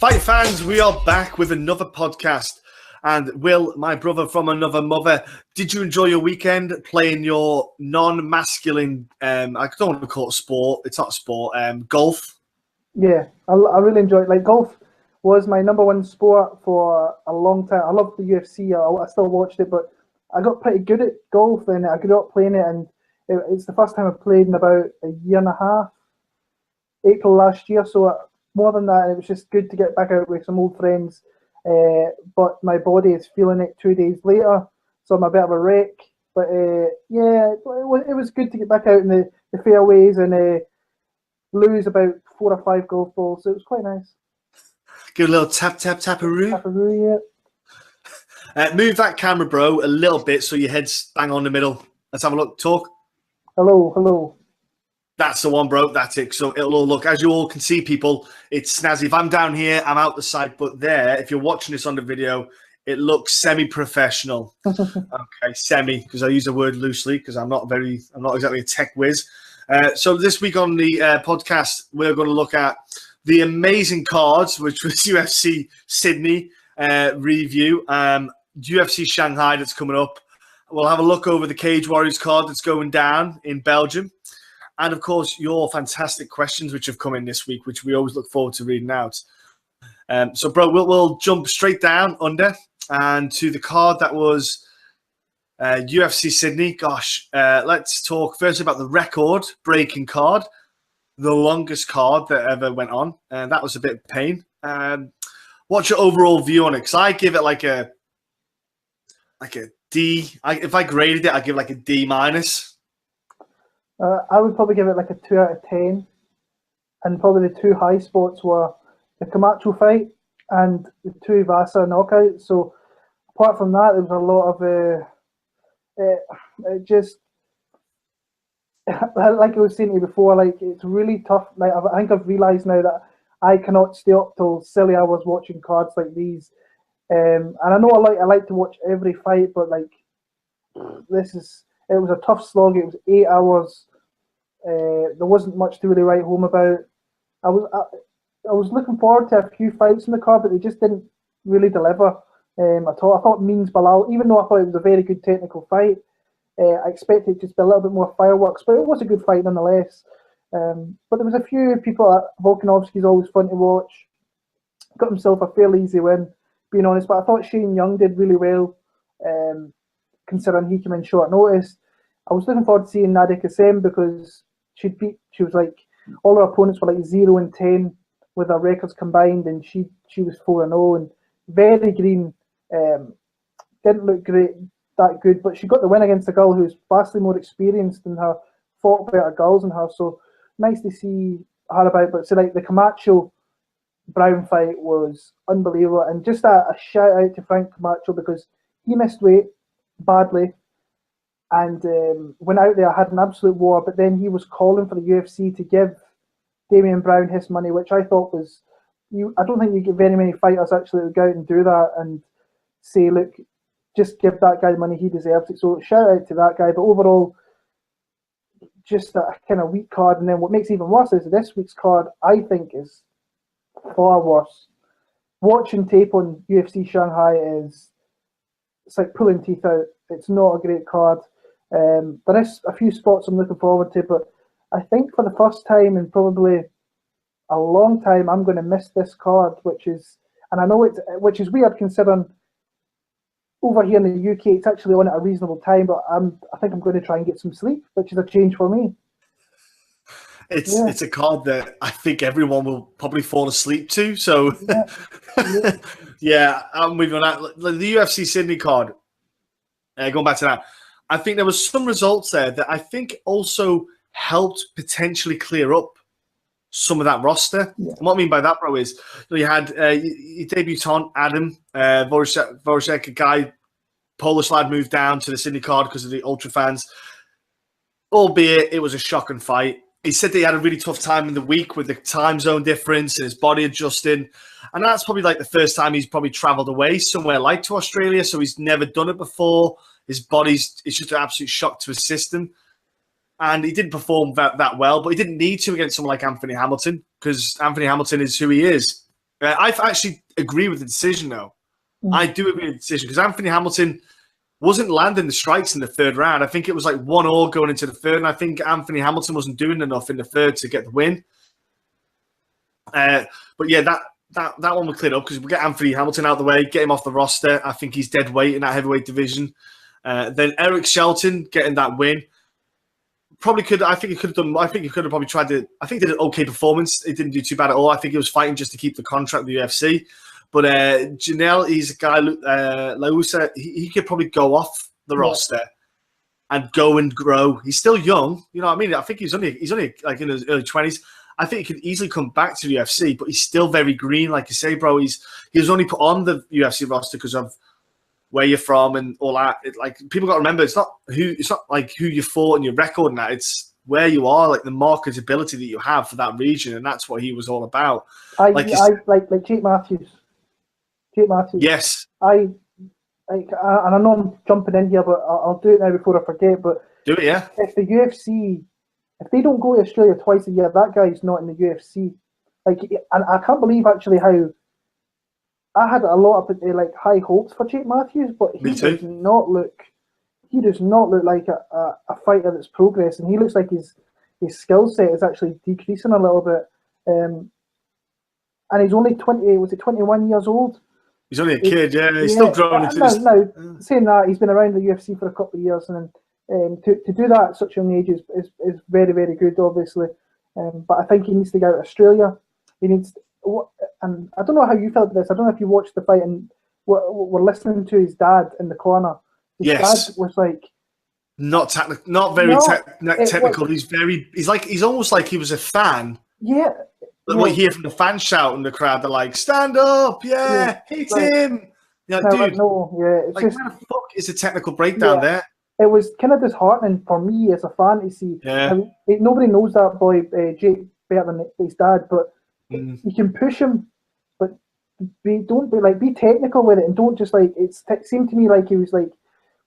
Fight fans, we are back with another podcast. And Will, my brother from another mother, did you enjoy your weekend playing your non-masculine, I don't want to call it sport, it's not sport, golf? Yeah, I really enjoyed it. Like, golf was my number one sport for a long time. I loved the UFC, I still watched it, but I got pretty good at golf and I grew up playing it, and it's the first time I've played in about a year and a half, April last year, so more than that, it was just good to get back out with some old friends. But my body is feeling it 2 days later, so I'm a bit of a wreck. But yeah, it was good to get back out in the fairways and lose about 4 or 5 golf balls, so it was quite nice. Give a little taparoo. Taparoo, yeah. Move that camera, bro, a little bit so your head's bang on the middle. Let's have a look. Talk. Hello. That's the one, bro. That's it. So it'll all look, as you all can see, people, it's snazzy. If I'm down here, I'm out the side. But there, if you're watching this on the video, it looks semi-professional. Okay, semi, because I use the word loosely because I'm not exactly a tech whiz. So this week on the podcast, we're going to look at the amazing cards, which was UFC Sydney review, UFC Shanghai that's coming up. We'll have a look over the Cagw Warriors card that's going down in Belgium. And, of course, your fantastic questions which have come in this week, which we always look forward to reading out. So, bro, we'll jump straight down under and to the card that was UFC Sydney. Gosh, let's talk first about the record-breaking card, the longest card that ever went on. And that was a bit of pain. What's your overall view on it? Because I give it like a D. If I graded it, I'd give it like a D-. I would probably give it like a 2 out of 10, and probably the 2 high spots were the Camacho fight and the Tybura knockout. So apart from that, there was a lot of just like I was saying to you before, like, it's really tough. Like, I think I've realised now that I cannot stay up till silly hours watching cards like these. And I know I like to watch every fight, but like it was a tough slog. It was 8 hours. There wasn't much to really write home about. I was looking forward to a few fights in the card, but they just didn't really deliver at all. I thought Means Bilal, even though I thought it was a very good technical fight, I expected it to just be a little bit more fireworks, but it was a good fight nonetheless. But there was a few people. Volkanovski's always fun to watch. Got himself a fairly easy win, being honest. But I thought Shane Young did really well, considering he came in short notice. I was looking forward to seeing Nadia Kassem because she was like, all her opponents were like 0-10 with their records combined, and she was 4-0 and very green. Didn't look that good, but she got the win against a girl who's vastly more experienced than her, fought better girls than her. So nice to see her about. But so like the Camacho Brown fight was unbelievable, and just a shout out to Frank Camacho because he missed weight badly. And went out there, had an absolute war, but then he was calling for the UFC to give Damian Brown his money, which I thought was, I don't think you get very many fighters actually go out and do that and say, look, just give that guy the money, he deserves it. So shout out to that guy. But overall, just a kind of weak card. And then what makes it even worse is this week's card, I think, is far worse. Watching tape on UFC Shanghai it's like pulling teeth out. It's not a great card. There is a few spots I'm looking forward to, but I think for the first time in probably a long time, I'm going to miss this card, which is weird considering over here in the UK, it's actually on at a reasonable time, but I think I'm going to try and get some sleep, which is a change for me. It's a card that I think everyone will probably fall asleep to. So yeah, I'm moving on that. The UFC Sydney card, going back to that, I think there was some results there that I think also helped potentially clear up some of that roster. Yeah. And what I mean by that, bro, is you had your debutant, Adam Voracek, a guy, Polish lad, moved down to the Sydney card because of the Ultra fans, albeit it was a shocking fight. He said that he had a really tough time in the week with the time zone difference and his body adjusting. And that's probably like the first time he's probably traveled away somewhere like to Australia. So he's never done it before. His body's, it's just an absolute shock to his system. And he didn't perform that well, but he didn't need to against someone like Anthony Hamilton because Anthony Hamilton is who he is. I actually agree with the decision, though. I do agree with the decision because Anthony Hamilton wasn't landing the strikes in the third round. I think it was like 1-1 going into the third, and I think Anthony Hamilton wasn't doing enough in the third to get the win. But yeah, that one will clear up because we get Anthony Hamilton out of the way, get him off the roster. I think he's dead weight in that heavyweight division. Then Eric Shelton getting that win. Probably could. I think he could have done. I think he could have probably tried to. I think he did an okay performance. He didn't do too bad at all. I think he was fighting just to keep the contract with the UFC. But Janelle, he's a guy. Lausa, he could probably go off the roster and go and grow. He's still young. You know what I mean? I think he's only like in his early 20s. I think he could easily come back to the UFC, but he's still very green, like you say, bro. He was only put on the UFC roster because of where you're from and all that. Like people got to remember, it's not like who you fought and your record and that. It's where you are, like the marketability that you have for that region, and that's what he was all about. Like Jake Matthews. Jake Matthews. Yes. And I know I'm jumping in here, but I'll do it now before I forget. But do it, yeah. If the UFC, if they don't go to Australia twice a year, that guy's not in the UFC. Like, and I can't believe actually how I had a lot of like high hopes for Jake Matthews, but he does not look like a fighter that's progressing. He looks like his skill set is actually decreasing a little bit. And he's only 21 years old? He's only a kid, yeah. He's still growing into this. Now, saying that, he's been around the UFC for a couple of years, and to do that at such a young age is very, very good, obviously. But I think he needs to get out of Australia. He needs, and I don't know how you felt about this. I don't know if you watched the fight and we're listening to his dad in the corner. His dad was like, not very technical. He's almost like he was a fan. Yeah. What you hear from the fans shout in the crowd, they're like, "Stand up, hit him!" Yeah, dude. It's like, just, where the fuck is the technical breakdown there? It was kind of disheartening for me as a fan to see. Yeah. Nobody knows that boy Jake better than his dad, but you can push him, but don't be technical with it, and don't just like it seemed to me like he was like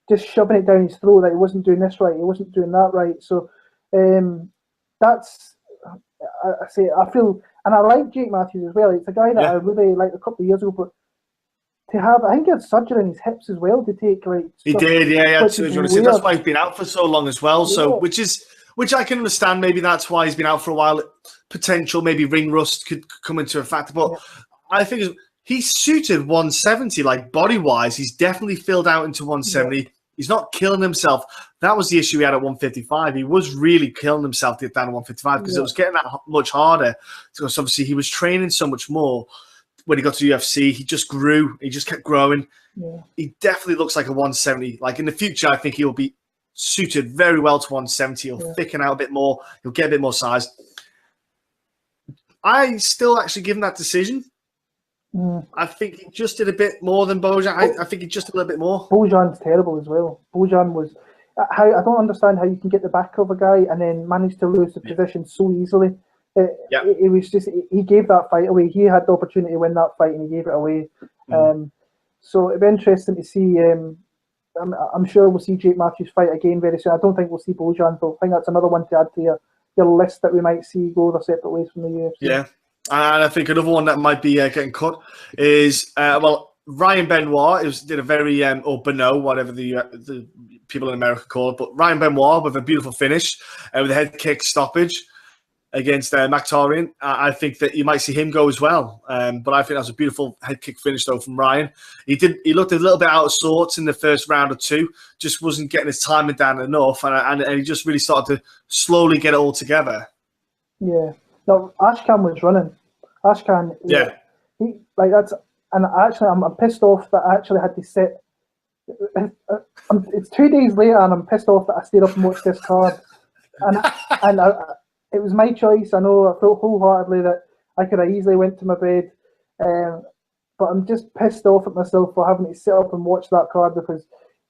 just shoving it down his throat that he wasn't doing this right, he wasn't doing that right. So that's. I feel, and I like Jake Matthews as well. It's a guy that I really liked a couple of years ago, but to have, I think he had surgery in his hips as well to take. Like he did, yeah, he had surgery. So that's why he's been out for so long as well. So which I can understand. Maybe that's why he's been out for a while. Potential, maybe ring rust could come into a factor, but I think he's suited 170, like body wise. He's definitely filled out into 170. Yeah. He's not killing himself. That was the issue he had at 155. He was really killing himself to get down to 155 because it was getting that much harder. Because obviously he was training so much more when he got to the UFC. He just grew. He just kept growing. Yeah. He definitely looks like a 170. Like in the future, I think he'll be suited very well to 170. He'll thicken out a bit more. He'll get a bit more size. I still actually give him that decision. I think he just did a bit more than Bojan. I think he just did a little bit more. Bojan's terrible as well. Bojan was... I don't understand how you can get the back of a guy and then manage to lose the position so easily. It was just... He gave that fight away. He had the opportunity to win that fight and he gave it away. So it'd be interesting to see... I'm sure we'll see Jake Matthews fight again very soon. I don't think we'll see Bojan, though. I think that's another one to add to your list that we might see go their separate ways from the UFC. Yeah. And I think another one that might be getting cut is, Ryan Benoit did a very, or Benoit, whatever the people in America call it, but Ryan Benoit with a beautiful finish with a head kick stoppage against Mkhitaryan. I think that you might see him go as well. But I think that was a beautiful head kick finish, though, from Ryan. He looked a little bit out of sorts in the first round or two, just wasn't getting his timing down enough, and he just really started to slowly get it all together. Yeah. No, Ashkan was running. Ashkan, he like that's, and actually, I'm pissed off that I actually had to sit. It's 2 days later, and I'm pissed off that I stayed up and watched this card. And it was my choice. I know I felt wholeheartedly that I could have easily went to my bed, but I'm just pissed off at myself for having to sit up and watch that card because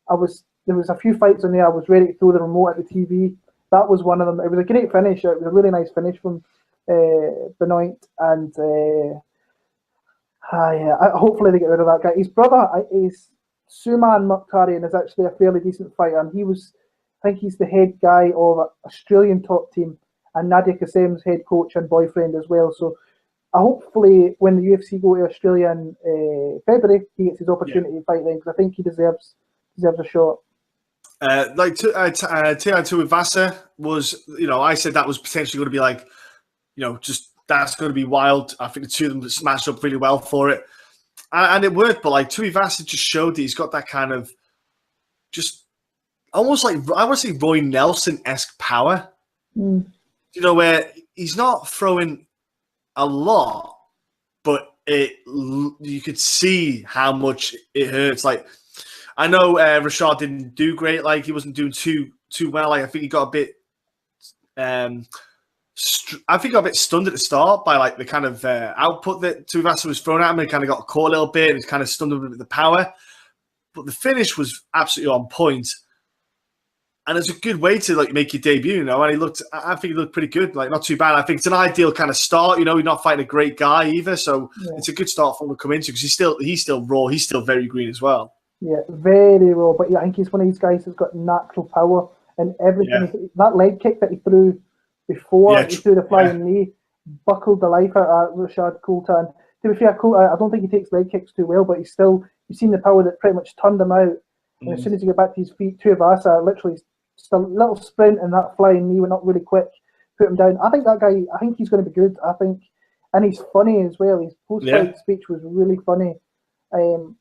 there was a few fights in there. I was ready to throw the remote at the TV. That was one of them. It was a great finish. It was a really nice finish from Benoit, and hopefully they get rid of that guy. His brother is Suman Mkhitaryan, is actually a fairly decent fighter, and I think he's the head guy of an Australian top team, and Nadia Kassem's head coach and boyfriend as well. So hopefully when the UFC go to Australia in February, he gets his opportunity to fight then, because I think he deserves a shot. Tuivasa was, I said that was potentially going to be like, just that's going to be wild. I think the two of them smashed up really well for it, and it worked. But like Tuivasa just showed that he's got that kind of just almost like, I want to say, Roy Nelson-esque power. Where he's not throwing a lot, but you could see how much it hurts. Like, I know Rashad didn't do great. Like, he wasn't doing too well. Like, I think he got a bit I think he got a bit stunned at the start by like the kind of output that Tuivasa was throwing at him. He kind of got caught a little bit. And he kind of stunned him with the power, but the finish was absolutely on point. And it's a good way to like make your debut, And I think he looked pretty good, like not too bad. I think it's an ideal kind of start. You're not fighting a great guy either, so it's a good start for him to come into, because he's still raw. He's still very green as well. Yeah, very raw. But I think he's one of these guys who's got natural power and everything. Yeah. That leg kick that he threw before he threw the flying knee buckled the life out of Rashad Coulter. And to be fair, Coulter, I don't think he takes leg kicks too well, but you've seen the power that pretty much turned him out. And as soon as he got back to his feet, Tuivasa literally just a little sprint and that flying knee went up really quick, put him down. I think that guy, he's going to be good. And he's funny as well. His post-fight speech was really funny.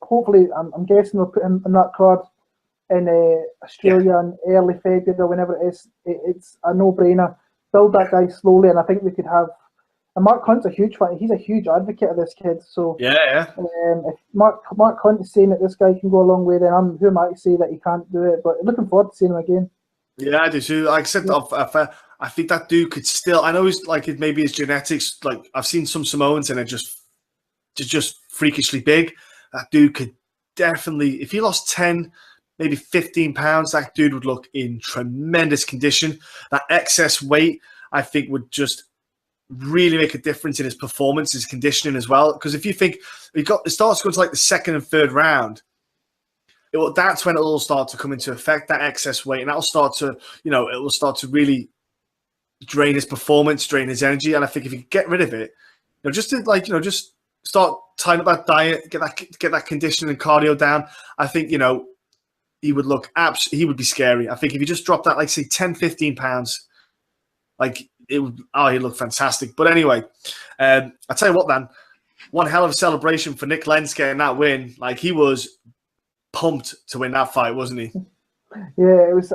Hopefully, I'm guessing they'll put him in that card in Australia in early February or whenever it is. It's a no-brainer. Build that guy slowly, and I think we could have. And Mark Hunt's a huge fan. He's a huge advocate of this kid. So if Mark Hunt is saying that this guy can go a long way, then who am I to say that he can't do it? But looking forward to seeing him again. Yeah, I do too. Like I said, I think that dude could still. I know he's like maybe his genetics. Like I've seen some Samoans and they're just freakishly big. That dude could definitely, if he lost 10, maybe 15 pounds, that dude would look in tremendous condition. That excess weight, I think, would just really make a difference in his performance, his conditioning as well. Because if you think it starts going to like the second and third round, that's when it'll all start to come into effect, that excess weight, and that'll start to, it will start to really drain his performance, drain his energy. And I think if you get rid of it, just start tying up that diet, get that conditioning and cardio down. I think, he would look he would be scary. I think if you just drop that, like say 10, 15 pounds, like he'd look fantastic. But anyway, I'll tell you what, then, one hell of a celebration for Nick Lentz getting that win. Like, he was pumped to win that fight, wasn't he? Yeah, it was.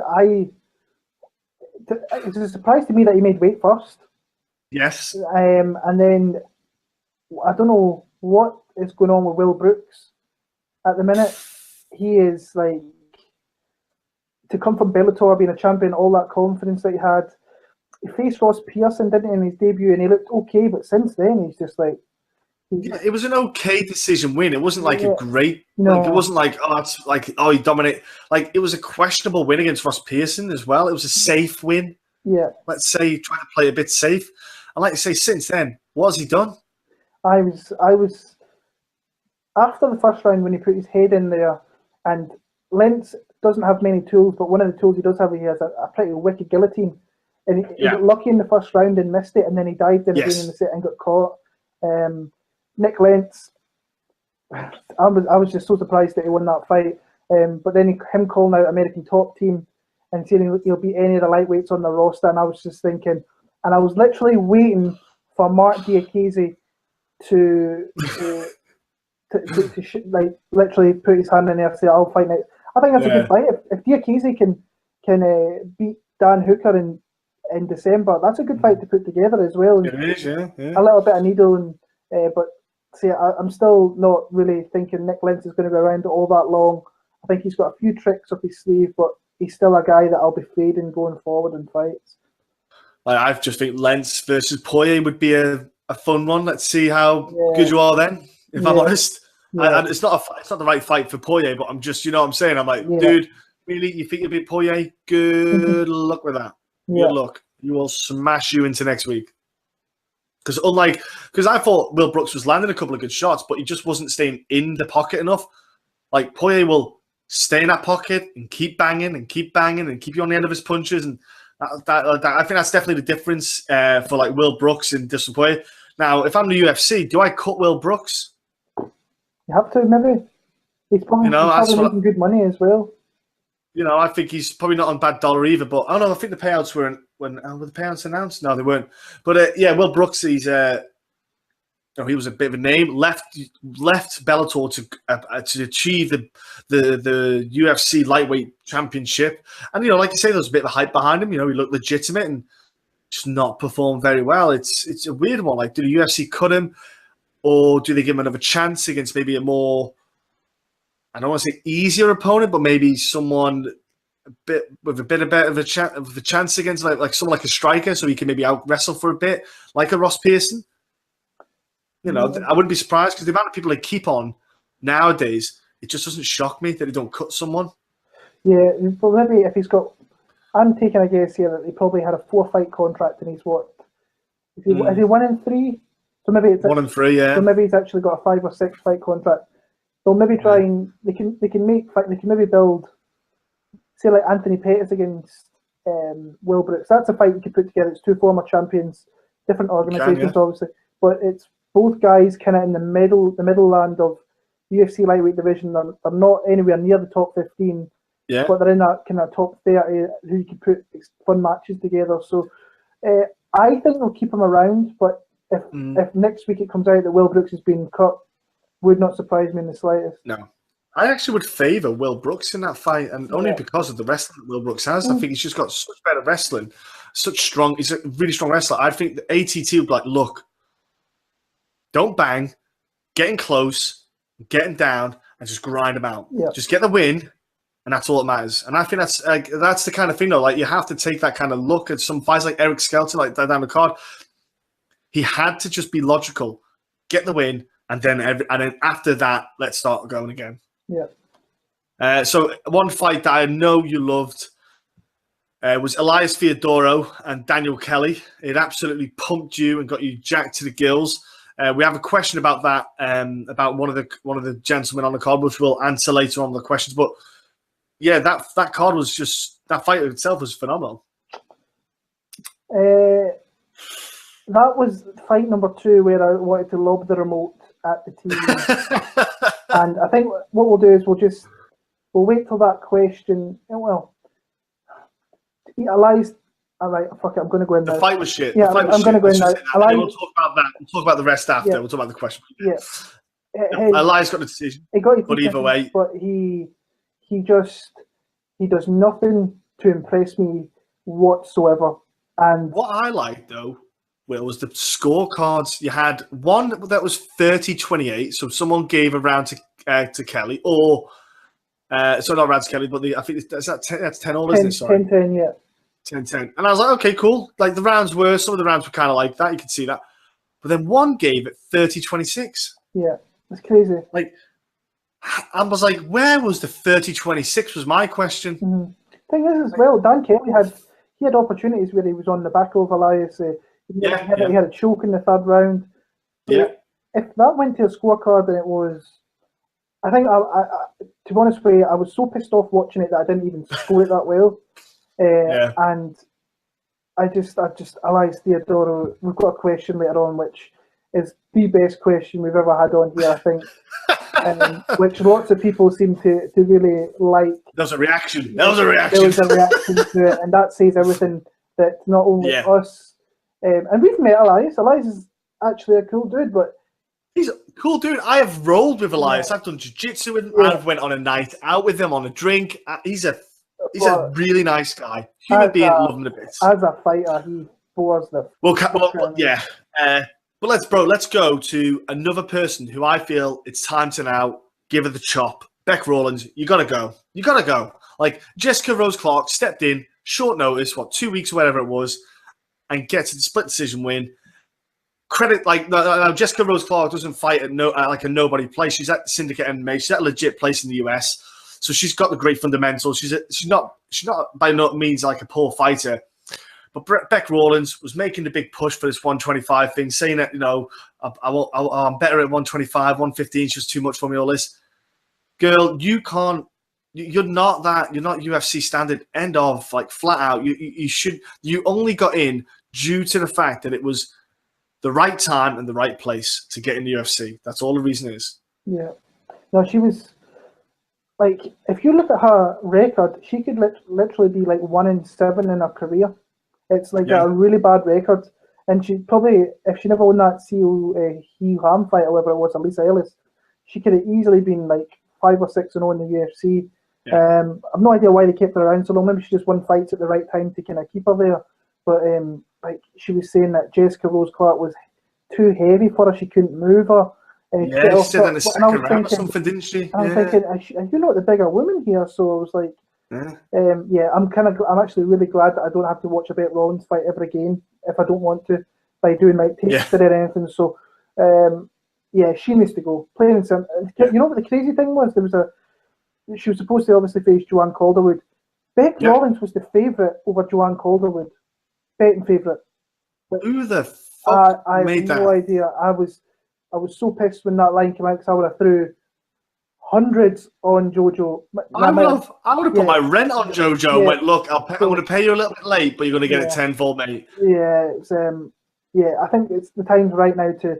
It was a surprise to me that he made weight first. Yes. And then I don't know what is going on with Will Brooks at the minute. He is like, to come from Bellator, being a champion, all that confidence that he had. He faced Ross Pearson, didn't he, in his debut, and he looked okay. But since then, he's just like. It was an okay decision win. It wasn't like a great. No. Like, it wasn't like he dominated. Like, it was a questionable win against Ross Pearson as well. It was a safe win. Yeah. Let's say trying to play a bit safe. And like I say, since then, what has he done? I was after the first round when he put his head in there, and Lentz doesn't have many tools, but one of the tools he does have, he has a pretty wicked guillotine, and he got lucky in the first round and missed it, and then he dived in again in the set and got caught. Nick Lentz, I was just so surprised that he won that fight. But then him calling out American Top Team and saying he'll beat any of the lightweights on the roster, and I was just thinking, and I was literally waiting for Mark Diakiese to like literally put his hand in there and say, "I'll fight next." I think that's a good fight. If Diakiese can beat Dan Hooker in December, that's a good fight to put together as well. It is, yeah. A little bit of needle, and but see, I'm still not really thinking Nick Lentz is going to be around all that long. I think he's got a few tricks up his sleeve, but he's still a guy that I'll be fading going forward in fights. I just think Lentz versus Poirier would be a fun one. Let's see how good you are then, if I'm honest. Yeah. It's not the right fight for Poirier, but I'm just, you know what I'm saying? I'm like, dude, really? You think you'll beat Poirier? Good luck with that. Good luck. You will smash you into next week. Because I thought Will Brooks was landing a couple of good shots, but he just wasn't staying in the pocket enough. Like, Poirier will stay in that pocket and keep banging and keep you on the end of his punches. And that I think that's definitely the difference for like Will Brooks and Dustin Poirier. Now, if I'm the UFC, do I cut Will Brooks? You have to, maybe. He's probably, making good money as well. I think he's probably not on bad dollar either. But I don't know. I think the payouts were were the payouts announced? No, they weren't. But Will Brooks, he was a bit of a name. Left Bellator to achieve the UFC lightweight championship, and like you say, there was a bit of a hype behind him. He looked legitimate and just not performed very well. It's a weird one. Like, do the UFC cut him, or do they give him another chance against maybe a more, I don't want to say easier opponent, but maybe someone with a bit of a chance against like someone like a striker, so he can maybe out wrestle for a bit, like a Ross Pearson. I wouldn't be surprised, because the amount of people they keep on nowadays, it just doesn't shock me that they don't cut someone. Yeah, well, maybe if he's got, I'm taking a guess here that he probably had a 4-fight contract, and he's what? Is he 1-3? So maybe it's 1-3, yeah. So maybe he's actually got a 5 or 6 fight contract. They'll maybe try and they can maybe build, say, like Anthony Pettis against Will Brooks. That's a fight you could put together. It's 2 former champions, different organizations, obviously, but it's both guys kind of in the middle land of UFC lightweight division. They're not anywhere near the top 15, but they're in that kind of top 30 who you can put fun matches together. So I think they'll keep him around, but if next week it comes out that Will Brooks has been cut, would not surprise me in the slightest. No. I actually would favour Will Brooks in that fight, and only because of the wrestling that Will Brooks has. I think he's just got such better wrestling, he's a really strong wrestler. I think the ATT would be like, look, don't bang, getting close, getting down, and just grind them out. Yeah. Just get the win, and that's all that matters. And I think that's the kind of thing, though. Like, you have to take that kind of look at some fights like Eric Skelton, like down the card. He had to just be logical, get the win, and then after that, let's start going again. Yeah. So one fight that I know you loved was Elias Theodoro and Daniel Kelly. It absolutely pumped you and got you jacked to the gills. We have a question about that, about one of the gentlemen on the card, which we'll answer later on the questions. But yeah, that card was just, that fight itself was phenomenal. That was fight number 2 where I wanted to lob the remote at the TV. And I think what we'll do is we'll wait till that question. Well, Elias. All right, fuck it. I'm going to go in there. The fight was shit. Yeah, I'm going to go in there. We'll talk about that. We'll talk about the rest after. We'll talk about the question. Yeah. Elias got the decision. But either way, but he does nothing to impress me whatsoever. And what I liked, though, Will, was the scorecards. You had one that was 30-28, so someone gave a round to Kelly, or so not round to Kelly, but I think that's 10 all, isn't it? Sorry. 10-10, yeah. 10-10. And I was like, okay, cool. Like, some of the rounds were kind of like that. You could see that. But then one gave it 30-26. Yeah, it's crazy. Like, I was like, where was the 30-26 was my question. Mm-hmm. Thing is, as well, Dan Kelly had opportunities where he was on the back of Elias. He had a choke in the 3rd round. Yeah. If that went to a scorecard, then it was, I think, to be honest with you, I was so pissed off watching it that I didn't even score it that well. And I just Elias Theodoro, we've got a question later on, which is the best question we've ever had on here, I think, which lots of people seem to really like. There was a reaction. There was a reaction to it, and that says everything, that not only us, and we've met Elias. Elias is actually a cool dude, but he's a cool dude. I have rolled with Elias. I've done jiu-jitsu with him. I've went on a night out with him on a drink. He's a really nice guy. Human being, love him a bit. As a fighter, he bores the. But let's go to another person who I feel it's time to now give her the chop. Bec Rawlings, you gotta go. Like, Jessica Rose Clark stepped in, short notice, 2 weeks or whatever it was, and gets a split decision win. Credit, Jessica Rose Clark doesn't fight at like a nobody place. She's at Syndicate MMA. She's at a legit place in the US. So she's got the great fundamentals. She's not by no means like a poor fighter. But Bec Rawlings was making the big push for this 125 thing, saying that, I'm better at 125, 115, it's just too much for me, all this. Girl, you're not UFC standard, end of, like, flat out. You only got in due to the fact that it was the right time and the right place to get in the UFC. That's all the reason is. Yeah. No, she was like, if you look at her record, she could literally be like 1-7 in her career. It's like a really bad record. And she probably, if she never won that Hee Lam fight, or whatever it was, Elisa Ellis, she could have easily been like 5 or 6-0 in the UFC. Yeah. I've no idea why they kept her around so long. Maybe she just won fights at the right time to kind of keep her there. But like she was saying that Jessica Rose Clark was too heavy for her. She couldn't move her. Yeah, she said that in the second round or something, didn't she? I'm thinking, you're not the bigger woman here. So I was like, I'm actually really glad that I don't have to watch a Beth Rollins fight ever again if I don't want to, by doing like tapes or anything. So she needs to go. Plain and simple. You know what the crazy thing was? She was supposed to obviously face Joanne Calderwood. Beth Rollins was the favourite over Joanne Calderwood. Betting favourite. Who the fuck made that? I have no idea. I was so pissed when that line came out because I would have threw hundreds on JoJo. I would have put my rent on JoJo and went, look, I'm going to pay you a little bit late, but you're going to get it tenfold, mate. Yeah, it's I think it's the time's right now to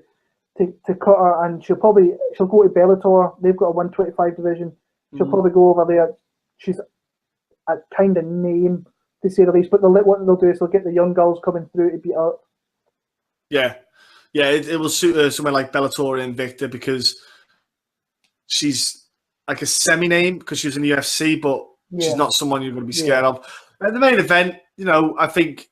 cut her, and she'll go to Bellator. They've got a 125 division. She'll probably go over there. She's a kind of name, to say the least. But what they'll do is they'll get the young girls coming through to beat up. Yeah. Yeah, it will suit somewhere like Bellator and Invicta because she's like a semi-name because she was in the UFC, but she's not someone you're going to be scared of. At the main event, I think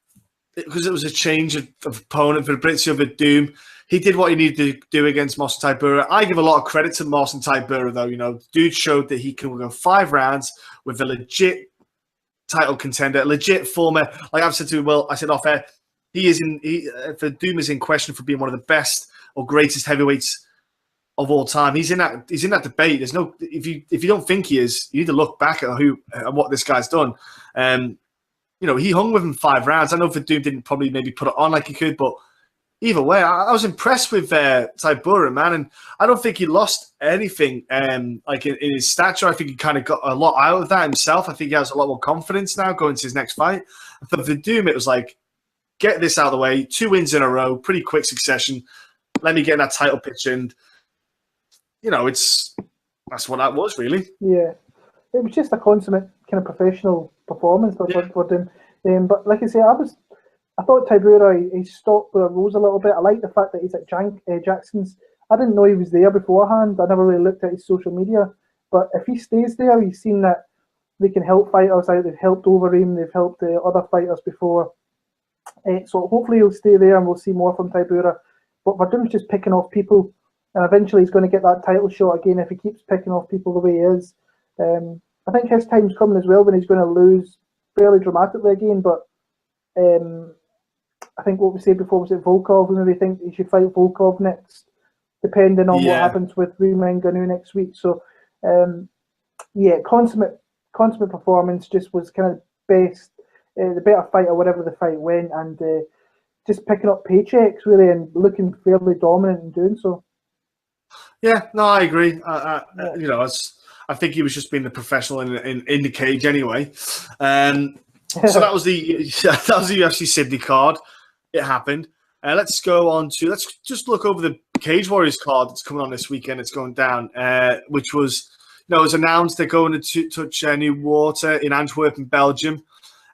because it was a change of opponent for Fabrizio Verdum, he did what he needed to do against Marcin Tybura. I give a lot of credit to Marcin Tybura, though. The dude showed that he can go 5 rounds with a legit title contender, a legit former. Like I've said to Will, I said off air, Verdum is in question for being one of the best or greatest heavyweights of all time. He's in that debate. There's no if you don't think he is, you need to look back at what this guy's done. He hung with him 5 rounds. I know Verdum didn't probably maybe put it on like he could, but either way, I was impressed with Tybura, man, and I don't think he lost anything. Like in his stature, I think he kind of got a lot out of that himself. I think he has a lot more confidence now going to his next fight. For Verdum, it was like, get this out of the way, 2 wins in a row, pretty quick succession. Let me get in that title pitch, and that's what that was really. Yeah, it was just a consummate kind of professional performance for them. But like I say, I thought Tybura, he stopped where Rose a little bit. I like the fact that he's at Jackson's. I didn't know he was there beforehand. I never really looked at his social media. But if he stays there, he's seen that they can help fighters out. They've helped Overeem. They've helped other fighters before. So hopefully he'll stay there and we'll see more from Tybura. But Verdum's just picking off people. And eventually he's going to get that title shot again if he keeps picking off people the way he is. I think his time's coming as well when he's going to lose fairly dramatically again. But I think what we said before was it Volkov. We maybe think he should fight Volkov next, depending on what happens with Rumen Ganu next week. So, consummate performance. Just was kind of best, the better fight or whatever the fight went, and just picking up paychecks really and looking fairly dominant in doing so. Yeah, no, I agree. I think he was just being the professional in the cage anyway. So that was the UFC Sydney card. It happened. Let's just look over the Cagw Warriors card that's coming on this weekend. It's going down, which was, it was announced they're going to touch new water in Antwerp in Belgium.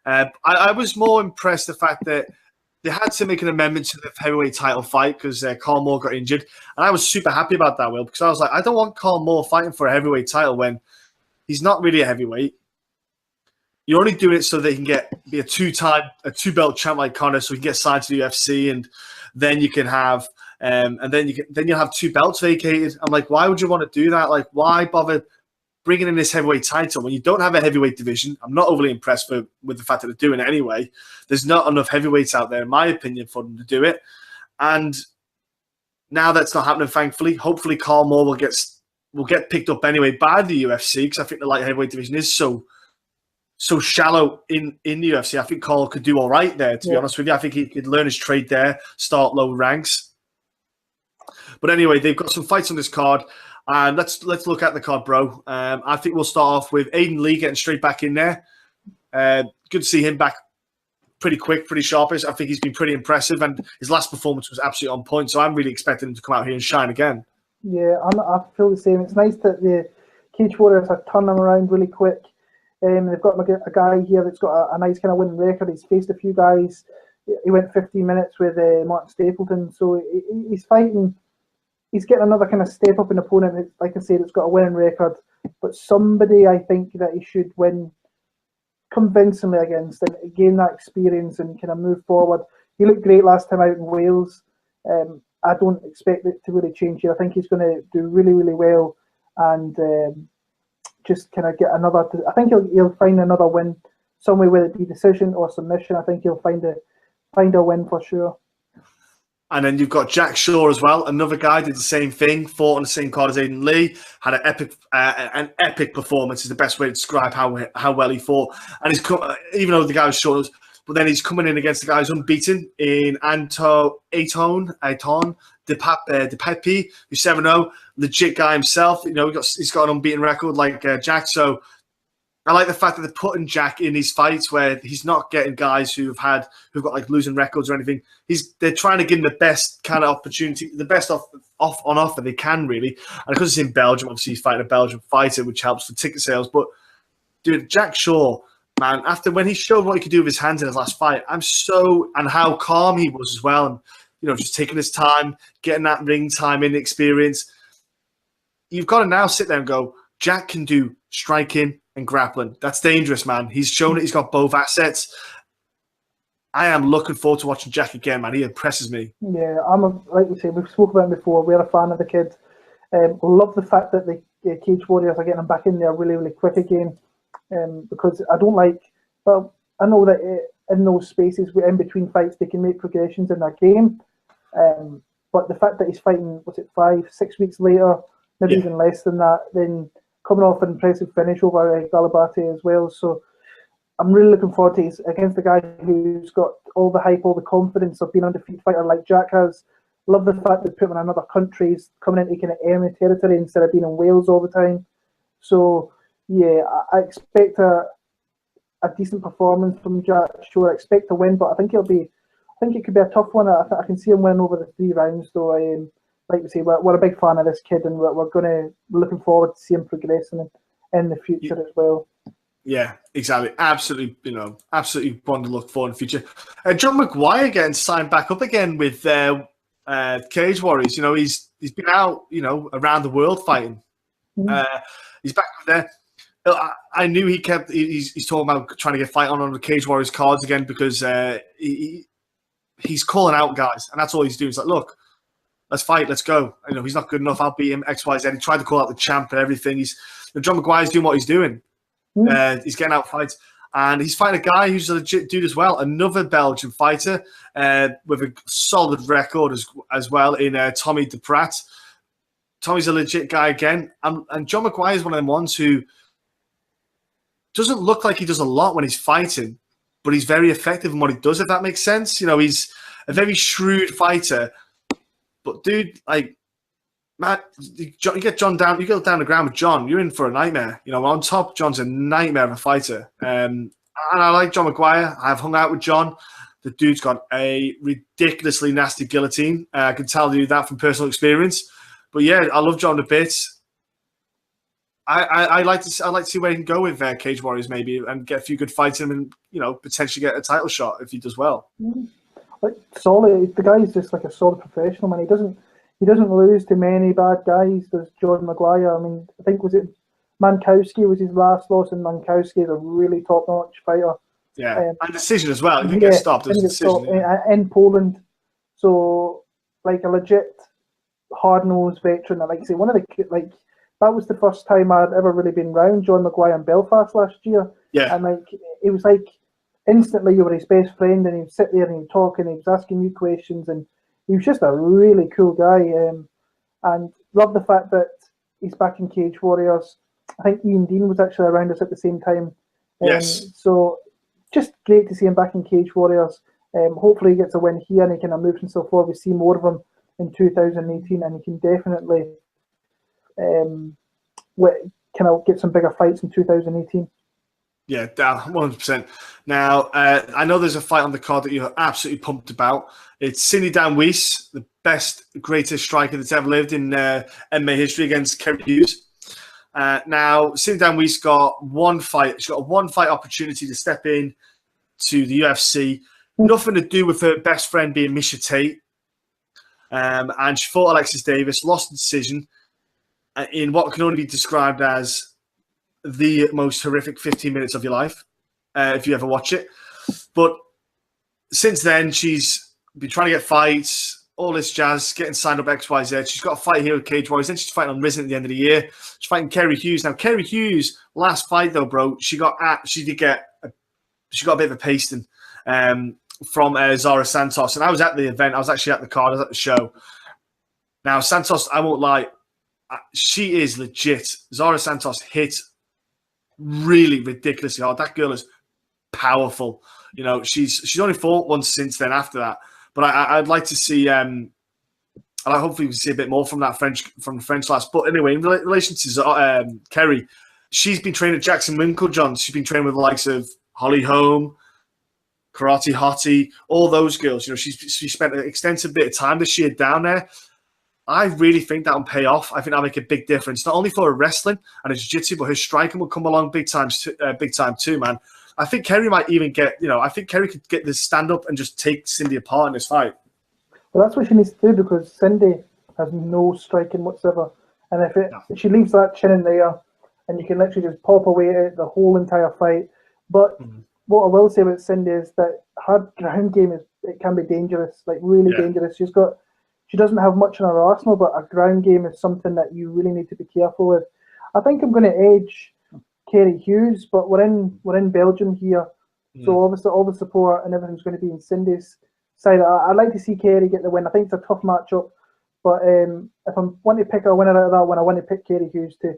I was more impressed the fact that they had to make an amendment to the heavyweight title fight because Carl Moore got injured. And I was super happy about that, Will, because I was like, I don't want Carl Moore fighting for a heavyweight title when he's not really a heavyweight. You're only doing it so that he can be a 2-belt champ like Conor, so he can get signed to the UFC, and then you can have, then you'll have 2 belts vacated. I'm like, why would you want to do that? Like, why bother bringing in this heavyweight title when you don't have a heavyweight division? I'm not overly impressed with the fact that they're doing it anyway. There's not enough heavyweights out there, in my opinion, for them to do it. And now that's not happening, thankfully. Hopefully, Carl Moore will get picked up anyway by the UFC, because I think the light heavyweight division is so shallow in the UFC. I think Carl could do all right there, to be honest with you. I think he could learn his trade there, start low ranks. But anyway, they've got some fights on this card. And let's look at the card, bro. I think we'll start off with Aiden Lee getting straight back in there. Good to see him back pretty quick, pretty sharp. I think he's been pretty impressive, and his last performance was absolutely on point. So I'm really expecting him to come out here and shine again. Yeah, I feel the same. It's nice that the Cage Warriors have turned him around really quick. They've got a guy here that's got a nice kind of winning record. He's faced a few guys. He went 15 minutes with Martin Stapleton, so he's fighting. He's getting another kind of step up in opponent. Like I said, it's got a winning record, but somebody I think that he should win convincingly against and gain that experience and kind of move forward. He looked great last time out in Wales. I don't expect it to really change here. I think he's going to do really, really well and just kind of get another. I think he'll find another win somewhere, whether it be decision or submission. I think he'll find a win for sure. And then you've got Jack Shaw as well. Another guy did the same thing, fought on the same card as Aiden Lee, had an epic performance is the best way to describe how well he fought. And he's even though the guy was short, but then he's coming in against the guy who's unbeaten in Aiton Depapi, who's 7-0, legit guy himself. You know, he's got an unbeaten record like Jack. So I like the fact that they're putting Jack in these fights where he's not getting guys who've got like losing records or anything. They're trying to give him the best kind of opportunity, the best on offer they can, really. And because it's in Belgium, obviously he's fighting a Belgian fighter, which helps for ticket sales. But dude, Jack Shaw, man, when he showed what he could do with his hands in his last fight, and how calm he was as well, and you know, just taking his time, getting that ring time in experience. You've got to now sit there and go, Jack can do striking and grappling. That's dangerous, man. He's shown that he's got both assets. I am looking forward to watching Jack again, man. He impresses me. Yeah, like we say, we've spoken about him before. We're a fan of the kid. Love the fact that the Cage Warriors are getting him back in there really, really quick again. Because I don't like. Well, I know that in those spaces, in between fights, they can make progressions in their game. But the fact that he's fighting, 5-6 weeks later, maybe even less than that, then coming off an impressive finish over Galabate as well. So I'm really looking forward to it against the guy who's got all the hype, all the confidence of being an undefeated fighter like Jack has. Love the fact that put him in another country, he's coming into kind of enemy territory instead of being in Wales all the time. So yeah, I expect a decent performance from Jack Shaw. I expect to win, but I think it could be a tough one. I can see him winning over the 3 rounds though. Like we say, we're a big fan of this kid, and we're looking forward to see him progressing in the future as well. Yeah, exactly. Absolutely, absolutely one to look for in the future. John McGuire getting signed back up again with Cage Warriors. You know, he's been out, around the world fighting. He's back there. I knew he's talking about trying to get fight on the Cage Warriors cards again because he's calling out guys, and that's all he's doing. He's like, look, let's fight, let's go. He's not good enough. I'll beat him, X, Y, Z. He tried to call out the champ and everything. John McGuire's doing what he's doing. He's getting out fights. And he's fighting a guy who's a legit dude as well, another Belgian fighter with a solid record as well in Tommy Deprat. Tommy's a legit guy again. And John McGuire is one of them ones who doesn't look like he does a lot when he's fighting, but he's very effective in what he does, if that makes sense. He's a very shrewd fighter. But dude, like, Matt, you get John down, you go down the ground with John, you're in for a nightmare. On top, John's a nightmare of a fighter. And I like John McGuire. I've hung out with John. The dude's got a ridiculously nasty guillotine. I can tell you that from personal experience. But yeah, I love John a bit. I like to see where he can go with Cage Warriors maybe and get a few good fights in him and potentially get a title shot if he does well. Like solid, the guy's just like a solid professional, man. He doesn't lose to many bad guys. Does John McGuire? I mean, I think was it Mankowski was his last loss, and Mankowski is a really top-notch fighter. Yeah, and decision as well. He didn't get stopped. It was a decision in Poland. So like a legit hard-nosed veteran. And like I say, that was the first time I'd ever really been round John McGuire in Belfast last year. Yeah, and like it was like. Instantly, you were his best friend, and he'd sit there and he'd talk and he was asking you questions, and he was just a really cool guy. And love the fact that he's back in Cage Warriors. I think Ian Dean was actually around us at the same time. Yes. So just great to see him back in Cage Warriors. Hopefully, he gets a win here and he kind of moves himself forward. We see more of him in 2018, and he can definitely kind of get some bigger fights in 2018. Yeah, 100%. Now, I know there's a fight on the card that you're absolutely pumped about. It's Cindy Weiss, the best, greatest striker that's ever lived in MMA history, against Kerry Hughes. Now, Cindy Weiss got one fight. She got a one-fight opportunity to step in to the UFC. Nothing to do with her best friend being Misha Tate. And she fought Alexis Davis, lost the decision in what can only be described as the most horrific 15 minutes of your life, if you ever watch it. But since then, she's been trying to get fights, all this jazz, getting signed up XYZ. She's got a fight here with Cagw Warriors. Then she's fighting on Risen at the end of the year. She's fighting Kerry Hughes. Now, Kerry Hughes, last fight though, bro, she got a bit of a pasting from Zara Santos. And I was at the event. I was actually at the card. I was at the show. Now, Santos, I won't lie, she is legit. Zara Santos hit really ridiculously hard. That girl is powerful. You know, she's only fought once since then after that. But I'd like to see, and I hopefully we can see a bit more from the French lass. But anyway, in relation to Kerry, she's been training at Jackson Winklejohn. She's been training with the likes of Holly Holm, Karate Hottie, all those girls. You know, she spent an extensive bit of time this year down there. I really think that will pay off. I think that'll make a big difference, not only for her wrestling and her jiu-jitsu, but her striking will come along big time too, man. I think Kerry might even get, I think Kerry could get this stand up and just take Cindy apart in this fight. Well, that's what she needs to do, because Cindy has no striking whatsoever. And if she leaves that chin in there, and you can literally just pop away at it the whole entire fight. But what I will say about Cindy is that her ground game it can be dangerous, like really dangerous. She doesn't have much in her arsenal, but her ground game is something that you really need to be careful with. I think I'm going to edge Kerry Hughes, but we're in Belgium here, so obviously all the support and everything's going to be in Cindy's side. I'd like to see Kerry get the win. I think it's a tough matchup, but if I want to pick a winner out of that one, I want to pick Kerry Hughes to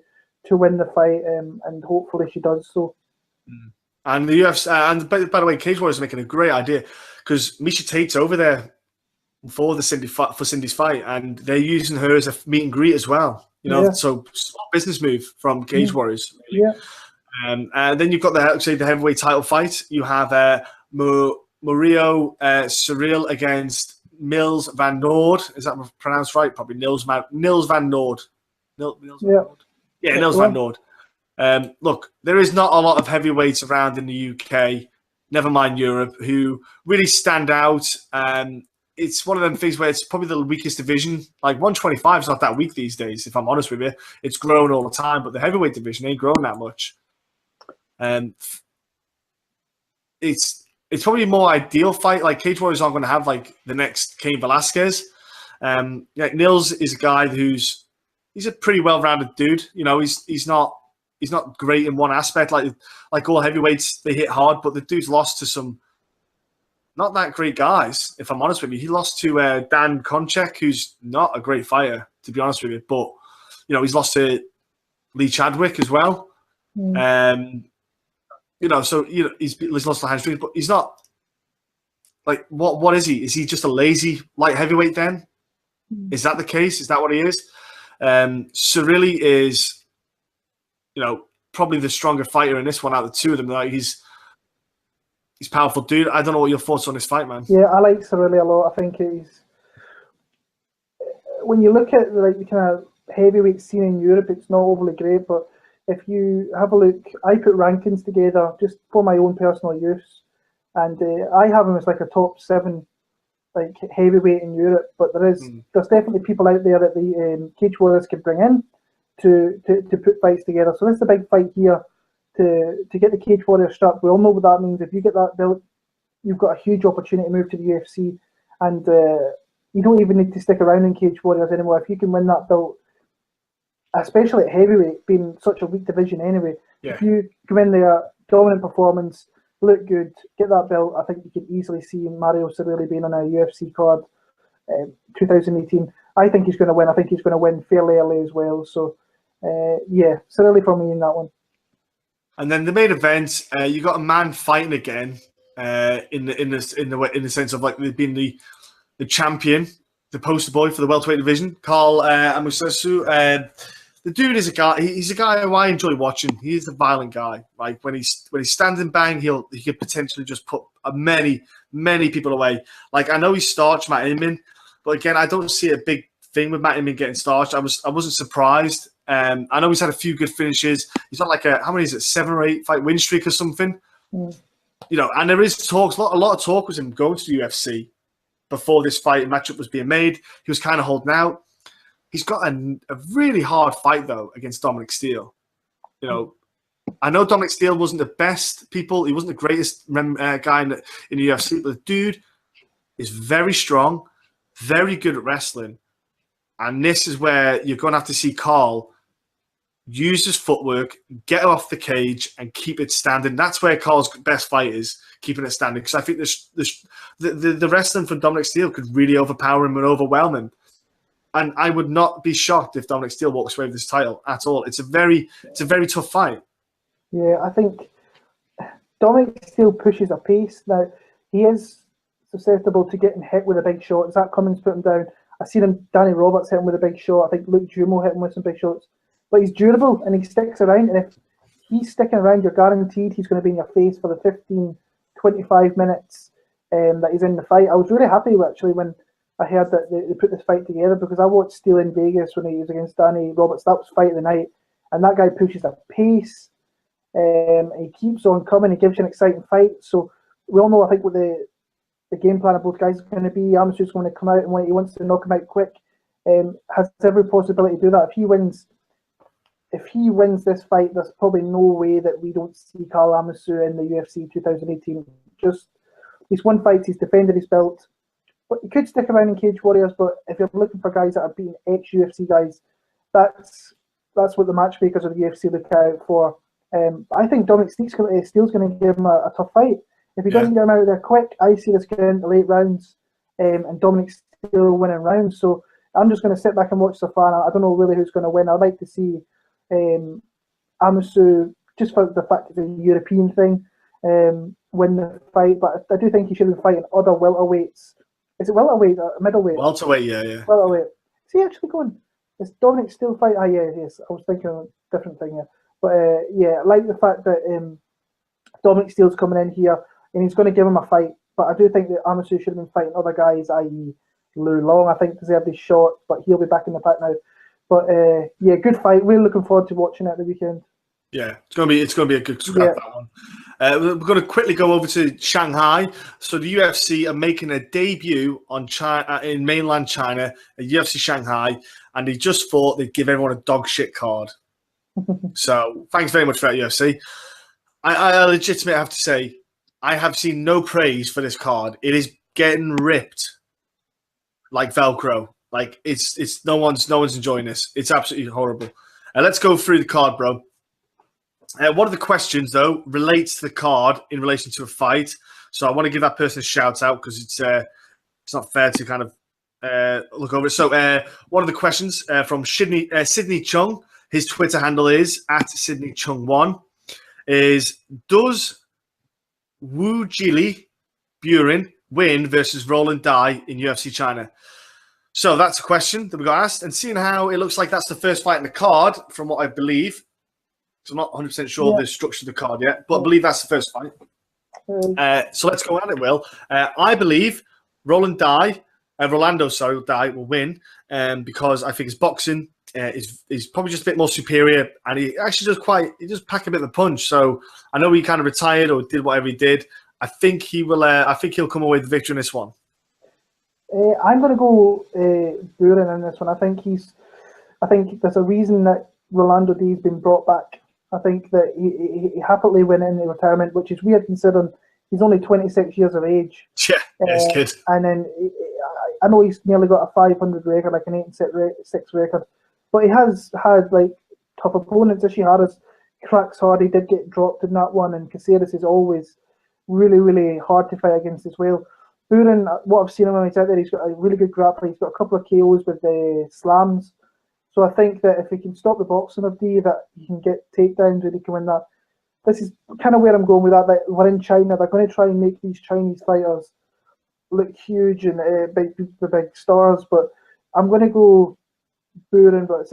win the fight, and hopefully she does so. And the UFC, and by the way, Cagw Warriors is making a great idea, because Misha Tate's over there for Cindy's fight, and they're using her as a meet and greet as well. So small business move from Cagw Warriors. Really. Yeah. And then you've got the heavyweight title fight. You have Mario Cyril against Nils Van Noord. Is that pronounced right? Probably Nils Van Noord. Nils Van Noord. Look, there is not a lot of heavyweights around in the UK, never mind Europe, who really stand out. It's one of them things where it's probably the weakest division. Like 125 is not that weak these days, if I'm honest with you. It's grown all the time, but the heavyweight division ain't grown that much. It's probably a more ideal fight. Like Cagw Warriors aren't going to have like the next Cain Velasquez. Nils is a guy he's a pretty well-rounded dude. He's not great in one aspect. Like all heavyweights, they hit hard, but the dude's lost to some not that great guys, if I'm honest with you. He lost to Dan Konchek, who's not a great fighter, to be honest with you. But, he's lost to Lee Chadwick as well. So, he's lost to hamstring, but he's not, like, what is he? Is he just a lazy light heavyweight then? Is that the case? Is that what he is? Cirilli is, probably the stronger fighter in this one out of the two of them. Like, he's powerful, dude. I don't know what your thoughts on this fight, man. Yeah, I like Cirilli a lot. I think when you look at the kind of heavyweight scene in Europe, it's not overly great. But if you have a look, I put rankings together just for my own personal use, and I have him as like a top 7 like heavyweight in Europe. But there's definitely people out there that the Cagw Warriors can bring in to put fights together. So this is a big fight here. To get the Cagw Warriors strapped. We all know what that means. If you get that belt, you've got a huge opportunity to move to the UFC, and you don't even need to stick around in Cagw Warriors anymore. If you can win that belt, especially at heavyweight, being such a weak division anyway, if you come in there, dominant performance, look good, get that belt, I think you can easily see Mario Cirilli being on a UFC card 2018. I think he's going to win. I think he's going to win fairly early as well. So, Cirilli for me in that one. And then the main event, you got a man fighting again, in the sense of like being the champion, the poster boy for the welterweight division, Carl Amusasu. the dude is a guy. He's a guy who I enjoy watching. He's a violent guy. Like when he's standing bang, he could potentially just put many people away. Like I know he starched Matt Inman, but again, I don't see a big thing with Matt Inman getting starched. I wasn't surprised. I know he's had a few good finishes. He's got like how many is it, 7 or 8 fight win streak or something. You know, and there is talks, a lot of talk was him going to the UFC before this fight matchup was being made. He was kind of holding out. He's got a really hard fight, though, against Dominic Steele. You know, I know Dominic Steele wasn't the best people. He wasn't the greatest guy in the UFC, but the dude is very strong, very good at wrestling. And this is where you're going to have to see Carl use his footwork, get off the cage, and keep it standing. That's where Carl's best fight is, keeping it standing. Because I think the wrestling from Dominic Steele could really overpower him and overwhelm him. And I would not be shocked if Dominic Steele walks away with this title at all. It's a very tough fight. Yeah, I think Dominic Steele pushes a pace. Now, he is susceptible to getting hit with a big shot. Zach Cummins put him down. I've seen him, Danny Roberts hit him with a big shot. I think Luke Jumo hit him with some big shots. But he's durable and he sticks around. And if he's sticking around, you're guaranteed he's going to be in your face for the 15, 25 minutes that he's in the fight. I was really happy, actually, when I heard that they put this fight together, because I watched Steele in Vegas when he was against Danny Roberts. That was fight of the night. And that guy pushes a pace. He keeps on coming. He gives you an exciting fight. So we all know, I think, what the game plan of both guys is going to be. Amasu's going to come out, and he wants to knock him out quick. Has every possibility to do that. If he wins this fight, there's probably no way that we don't see Carl Amasu in the UFC 2018. Just he's won fights, he's defended his belt. But he could stick around in Cage Warriors, but if you're looking for guys that are beating ex-UFC guys, that's what the matchmakers of the UFC look out for. I think Dominic Steele's going to give him a tough fight. If he doesn't get him out of there quick, I see this getting into late rounds and Dominic Steele winning rounds. So I'm just going to sit back and watch so far. I don't know really who's going to win. I'd like to see Amasu, just for the fact it's a European thing, win the fight. But I do think he should be fighting other welterweights. Is it welterweight or middleweight? Welterweight, yeah. Welterweight. Is he actually going? Is Dominic Steele fight? Ah, yeah, yes. I was thinking of a different thing here. But yeah, I like the fact that Dominic Steele's coming in here and he's going to give him a fight. But I do think that Amasu should have been fighting other guys, i.e. Lou Long. I think deserved his shot, but he'll be back in the pack now. But yeah, good fight. Really looking forward to watching it at the weekend. Yeah, it's gonna be a good scrap, that one. We're going to quickly go over to Shanghai. So the UFC are making a debut on in mainland China at UFC Shanghai, and they just thought they'd give everyone a dog shit card. So thanks very much for that, UFC. I legitimately have to say, I have seen no praise for this card. It is getting ripped like Velcro. Like it's no one's enjoying this. It's absolutely horrible. Let's go through the card, bro. One of the questions, though, relates to the card in relation to a fight. So I want to give that person a shout out because it's not fair to kind of look over it. So one of the questions from Sydney Chung, his Twitter handle is @SydneyChung1, is does Wu Jili Burin win versus Roland Dai in UFC China? So that's a question that we got asked. And seeing how it looks like that's the first fight in the card, from what I believe. So I'm not 100% sure the structure of the card yet, but I believe that's the first fight. So let's go at it, Will. I believe Rolando Dai will win because I think his boxing is probably just a bit more superior, and he actually does pack a bit of a punch. So I know he kind of retired or did whatever he did. I think he will. I think he'll come away with the victory in this one. I'm going to go Burin in this one. I think there's a reason that Rolando D's been brought back. I think that he happily went in the retirement, which is weird considering he's only 26 years of age. Yeah, he's good. And then I know he's nearly got a 500 record, like an 8-6 record, but he has had like tough opponents. Issue Harris cracks hard. He did get dropped in that one, and Caceres is always really, really hard to fight against as well. Burin, what I've seen him when he's out there, he's got a really good grappler. He's got a couple of KOs with the slams. So I think that if he can stop the boxing of D, that he can get takedowns and he can win that. This is kind of where I'm going with that. Like, we're in China. They're going to try and make these Chinese fighters look huge and big stars. But I'm going to go Burin, but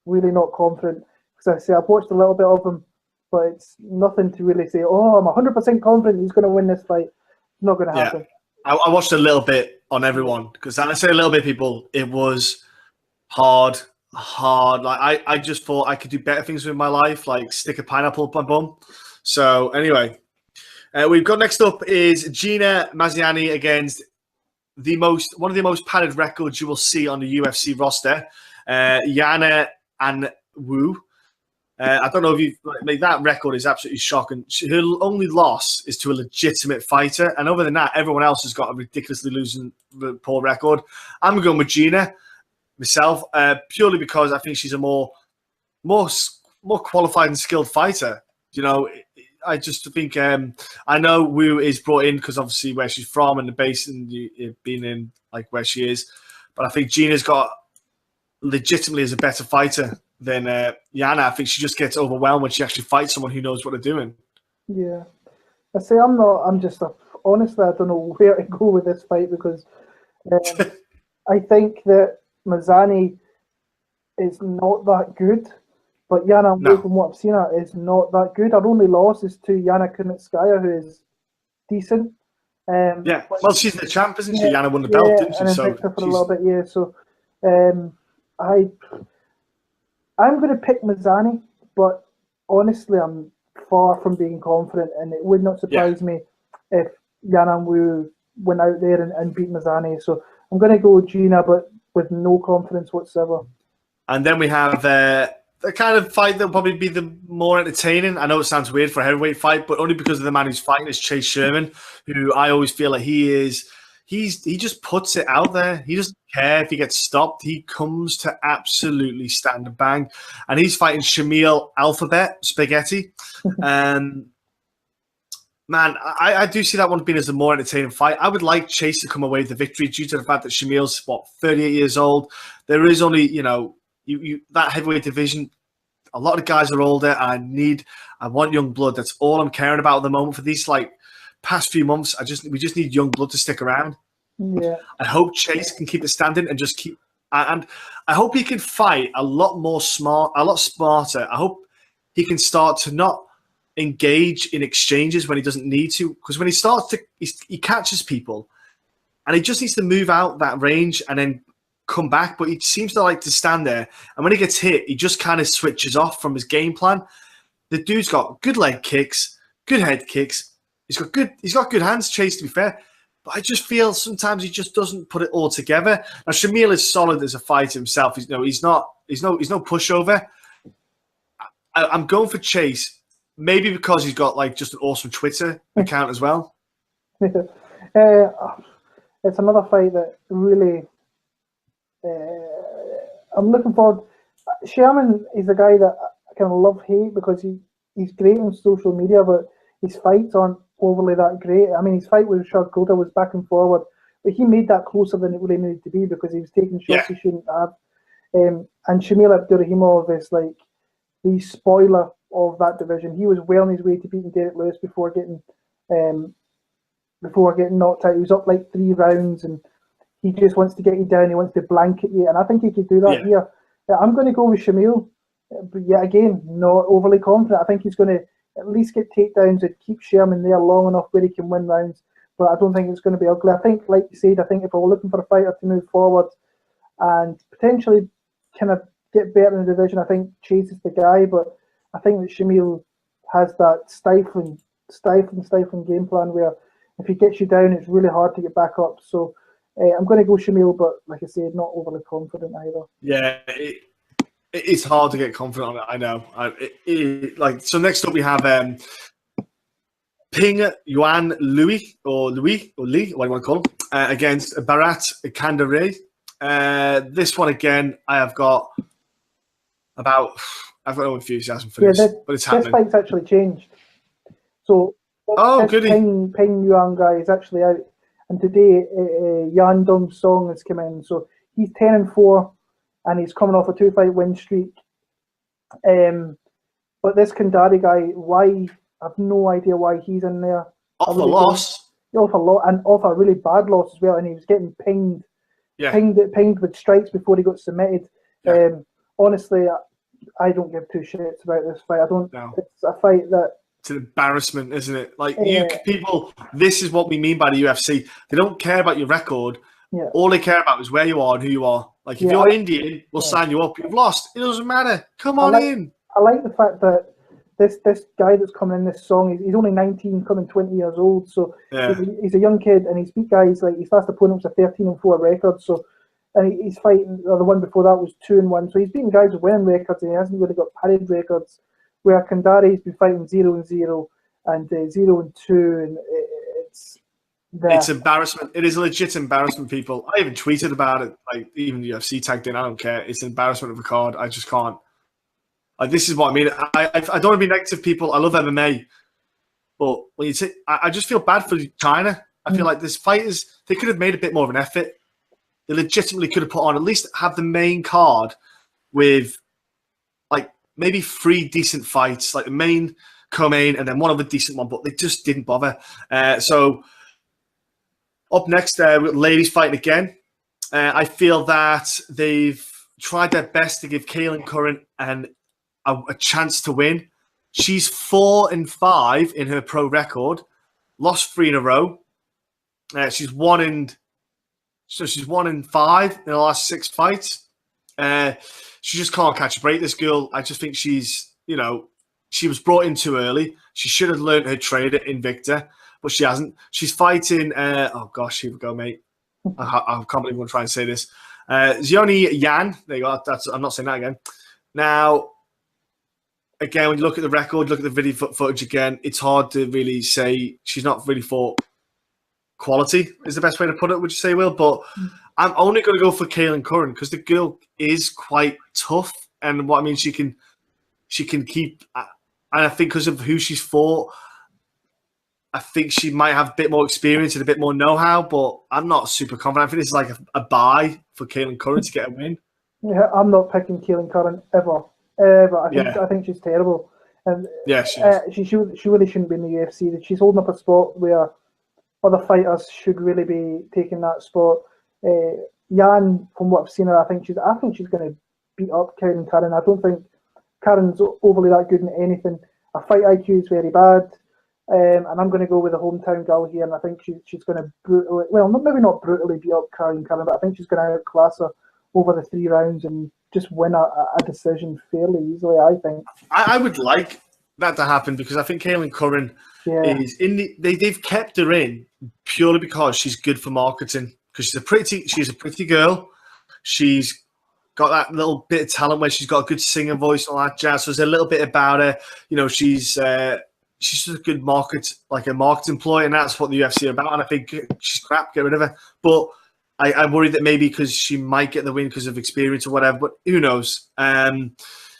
really not confident. Because I say I've watched a little bit of him, but it's nothing to really say, oh, I'm 100% confident he's going to win this fight. It's not going to happen. I watched a little bit on everyone, because I say a little bit, people, it was hard. Like I just thought I could do better things with my life, like stick a pineapple up my bum. So anyway, we've got next up is Gina Mazziani against one of the most padded records you will see on the UFC roster, Yana and Wu. I don't know if you like that record is absolutely shocking. Her only loss is to a legitimate fighter, and other than that, everyone else has got a ridiculously poor record. I'm going with Gina myself, purely because I think she's a more qualified and skilled fighter. You know, I just think I know Wu is brought in because obviously where she's from and the base and being in like where she is, but I think Gina's got legitimately is a better fighter than Yana. I think she just gets overwhelmed when she actually fights someone who knows what they're doing. Yeah, I say honestly, I don't know where to go with this fight because I think that Mazziani is not that good, but Yana, from what I've seen her, is not that good. Her only loss is to Yana Kunitskaya, who is decent. Well, she's the champ, isn't she? Yana won the belt, didn't she? And so for a little bit, So I'm going to pick Mazziani, but honestly, I'm far from being confident, and it would not surprise me if Yana Wu went out there and beat Mazziani. So I'm going to go with Gina, but with no confidence whatsoever. And then we have the kind of fight that will probably be the more entertaining. I know it sounds weird for a heavyweight fight, but only because of the man who's fighting is Chase Sherman, who I always feel like he just puts it out there. He doesn't care if he gets stopped. He comes to absolutely stand and bang. And he's fighting Shamil Spaghetti. Man, I do see that one being as a more entertaining fight. I would like Chase to come away with the victory due to the fact that Shamil's, 38 years old. There is only, that heavyweight division, a lot of guys are older, and I want young blood. That's all I'm caring about at the moment for these, past few months. We just need young blood to stick around. Yeah. I hope Chase can keep it standing and just keep, and I hope he can fight a lot smarter. I hope he can start to not engage in exchanges when he doesn't need to, because when he starts to, he catches people, and he just needs to move out that range and then come back. But he seems to like to stand there, and when he gets hit, he just kind of switches off from his game plan. The dude's got good leg kicks, good head kicks. He's got good hands, Chase, to be fair. But I just feel sometimes he just doesn't put it all together. Now Shamil is solid as a fighter himself. He's no pushover. I'm going for Chase. Maybe because he's got just an awesome Twitter account as well. It's another fight that really I'm looking forward. Sherman is a guy that I kind of love-hate because he's great on social media, but his fights aren't overly that great. I mean, his fight with Sharkota was back and forward, but he made that closer than it really needed to be because he was taking shots he shouldn't have. And Shamil Abdurakhimov is the spoiler of that division. He was well on his way to beating Derek Lewis before getting knocked out. He was up 3 rounds, and he just wants to get you down. He wants to blanket you, and I think he could do that here. I'm going to go with Shamil, but yet again, not overly confident. I think he's going to at least get takedowns and keep Sherman there long enough where he can win rounds, but I don't think it's going to be ugly. I think, like you said, I think if I were looking for a fighter to move forward and potentially kind of get better in the division, I think Chase is the guy, but I think that Shamil has that stifling game plan where if he gets you down, it's really hard to get back up. So I'm going to go Shamil, but like I said, not overly confident either. Yeah, it's hard to get confident on it. I know. So next up we have Ping Yuan Lee, whatever you want to call him, against Bharat Kandare. This one again, I've got no enthusiasm for this, but it's happening. This fight's actually changed. So Ping Yuan guy is actually out, and today Yan Dong Song has come in. So he's 10-4, and he's coming off a 2-fight win streak. But this Kandari guy, I've no idea why he's in there. Off a loss. Off a lot, and off a really bad loss as well, and he was getting pinged with strikes before he got submitted. Honestly, I don't give two shits about this fight. I don't. No. It's a fight that. It's an embarrassment, isn't it? Like people, this is what we mean by the UFC. They don't care about your record. Yeah. All they care about is where you are and who you are. Like if you're Indian, we'll sign you up. You've lost. It doesn't matter. Come on in. I like the fact that this guy that's coming in this song, he's only 19, coming 20 years old. So he's a young kid, and he's beat guys like his last opponent was a 13-4 record. So and he's fighting. The one before that was 2-1. So he's beating guys with winning records, and he hasn't really got padded records. Where Kandari's been fighting 0-0 and 0-2, and it's there. It's embarrassment. It is a legit embarrassment, people. I even tweeted about it. Like even the UFC tagged in. I don't care. It's an embarrassment of a card. I just can't. Like this is what I mean. I don't want to be negative, people. I love MMA, but when you say, I just feel bad for China. I feel like this fighters, they could have made a bit more of an effort. They legitimately could have put on at least have the main card with like maybe 3 decent fights, like the main, co-main, and then one other decent one. But they just didn't bother. So up next, ladies fighting again. I feel that they've tried their best to give Kaylin Curran a chance to win. She's 4-5 in her pro record, lost 3 in a row. She's 1-5 in the last 6 fights. She just can't catch a break. This girl, I just think she's, she was brought in too early. She should have learned her trade at Invicta, but she hasn't. She's fighting. Oh gosh, here we go, mate. I can't believe I'm going to try and say this. Zioni Yan. There you go. I'm not saying that again. Now, again, when you look at the record, look at the video footage again, it's hard to really say she's not really fought quality is the best way to put it, would you say, Will? But I'm only going to go for Kaylin Curran because the girl is quite tough. And what I mean, she can keep, and I think because of who she's fought, I think she might have a bit more experience and a bit more know-how, but I'm not super confident. I think this is like a buy for Kaylin Curran to get a win. Yeah, I'm not picking Kaylin Curran ever. I think she's terrible, and she really shouldn't be in the UFC. She's holding up a spot where other fighters should really be taking that spot. Yan, from what I've seen her, I think she's going to beat up Kaylin Curran. I don't think Curran's overly that good in anything. Her fight IQ is very bad, and I'm going to go with the hometown girl here. And I think she's going to maybe not brutally beat up Kaylin Curran, but I think she's going to outclass her over the 3 rounds and just win a decision fairly easily, I think. I would like that to happen because I think Kaylin Curran is in they've kept her in purely because she's good for marketing. Because she's a pretty girl. She's got that little bit of talent where she's got a good singer voice and all that jazz. So there's a little bit about her. She's just a good market employee, and that's what the UFC are about. And I think she's crap, get rid of her. But I worry that maybe because she might get the win because of experience or whatever, but who knows?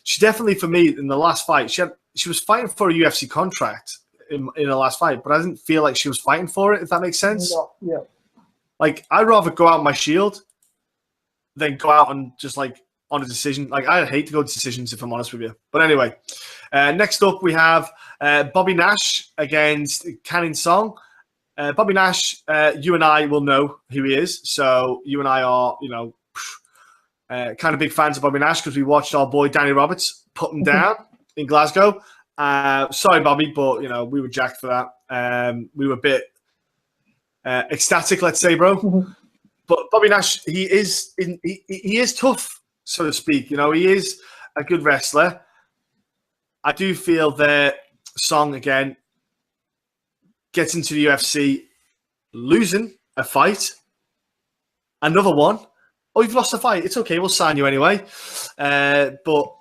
She definitely, for me, in the last fight, she was fighting for a UFC contract in the last fight, but I didn't feel like she was fighting for it, if that makes sense. Yeah. Like, I'd rather go out on my shield than go out on just, on a decision. Like, I hate to go to decisions, if I'm honest with you. But anyway, next up we have Bobby Nash against Canning Song. Bobby Nash, you and I will know who he is. So you and I are, kind of big fans of Bobby Nash because we watched our boy Danny Roberts put him down in Glasgow. Sorry, Bobby, but, we were jacked for that. We were a bit ecstatic, let's say, bro. But Bobby Nash, he is tough, so to speak. He is a good wrestler. I do feel that Song, again, gets into the UFC, losing a fight, another one. Oh, you've lost a fight. It's okay. We'll sign you anyway. But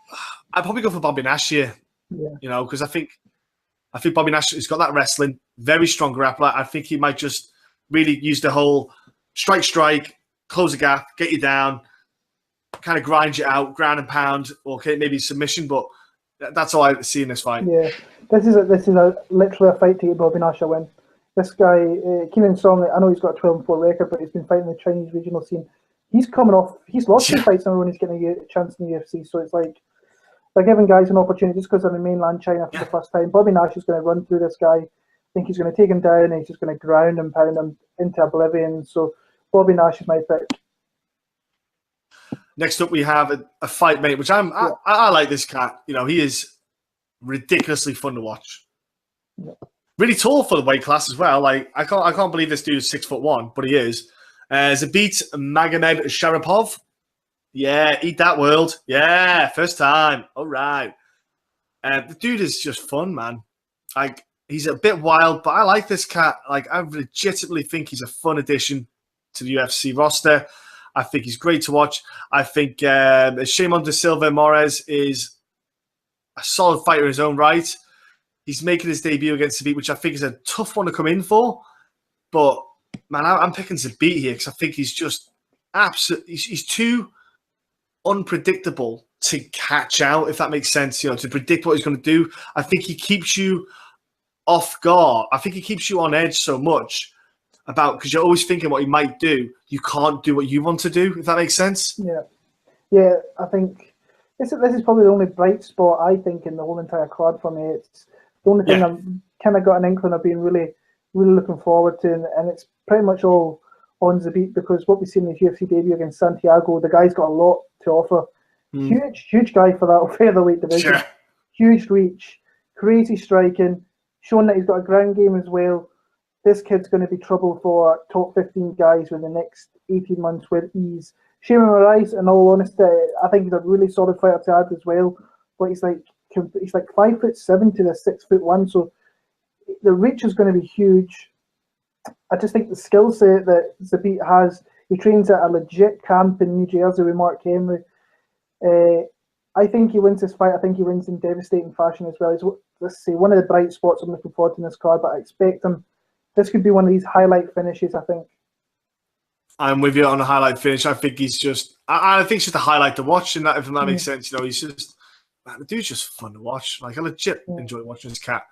I'd probably go for Bobby Nash here. Yeah. Because I think Bobby Nash has got that wrestling, very strong grappler. I think he might just really use the whole strike, close the gap, get you down, kind of grind you out, ground and pound, or maybe submission. But that's all I see in this fight. Yeah. This is literally a fight to get Bobby Nash a win. This guy, Keenan Song, I know he's got a 12-4 record, but he's been fighting the Chinese regional scene. He's lost 2 fights now when he's getting a chance in the UFC. So it's like they're giving guys an opportunity just because they're in mainland China for the first time. Bobby Nash is going to run through this guy. I think he's going to take him down and he's just going to ground and pound him into oblivion. So Bobby Nash is my pick. Next up, we have a fight mate, which I like this cat. You know, he is ridiculously fun to watch. Yeah. Really tall for the weight class as well. Like I can't believe this dude is 6'1", but he is. Zabit Magomed Sharapov. Yeah, eat that world. Yeah, first time. All right. The dude is just fun, man. Like he's a bit wild, but I like this cat. Like I legitimately think he's a fun addition to the UFC roster. I think he's great to watch. I think Shimon da Silva Moraes is a solid fighter in his own right. He's making his debut against Zabit, which I think is a tough one to come in for. But, man, I'm picking Zabit here because I think he's just absolutely... He's too unpredictable to catch out, if that makes sense, you know, to predict what he's going to do. I think he keeps you off guard. I think he keeps you on edge so much because you're always thinking what he might do. You can't do what you want to do, if that makes sense. Yeah. I think this is probably the only bright spot I think in the whole entire card for me. It's the only thing I've kind of got an inkling of being really, really looking forward to, and it's pretty much all on Zabit because what we've seen in his UFC debut against Santiago, the guy's got a lot to offer. Huge guy for that featherweight division. Sure. Huge reach, crazy striking, showing that he's got a ground game as well. This kid's going to be trouble for top 15 guys within the next 18 months with ease. Shimon Moraes, in all honesty, I think he's a really solid fighter to add as well. But he's like 5'7" to the 6'1", so the reach is going to be huge. I just think the skill set that Zabit has, he trains at a legit camp in New Jersey with Mark Henry. I think he wins this fight. I think he wins in devastating fashion as well. He's, let's say, one of the bright spots I'm looking forward to in this card, but I expect him. This could be one of these highlight finishes, I think. I'm with you on a highlight finish. I think he's just, I think it's just a highlight to watch, and that, if that makes sense. You know, he's just, man, the dude's just fun to watch. Like, I legit enjoy watching this cat.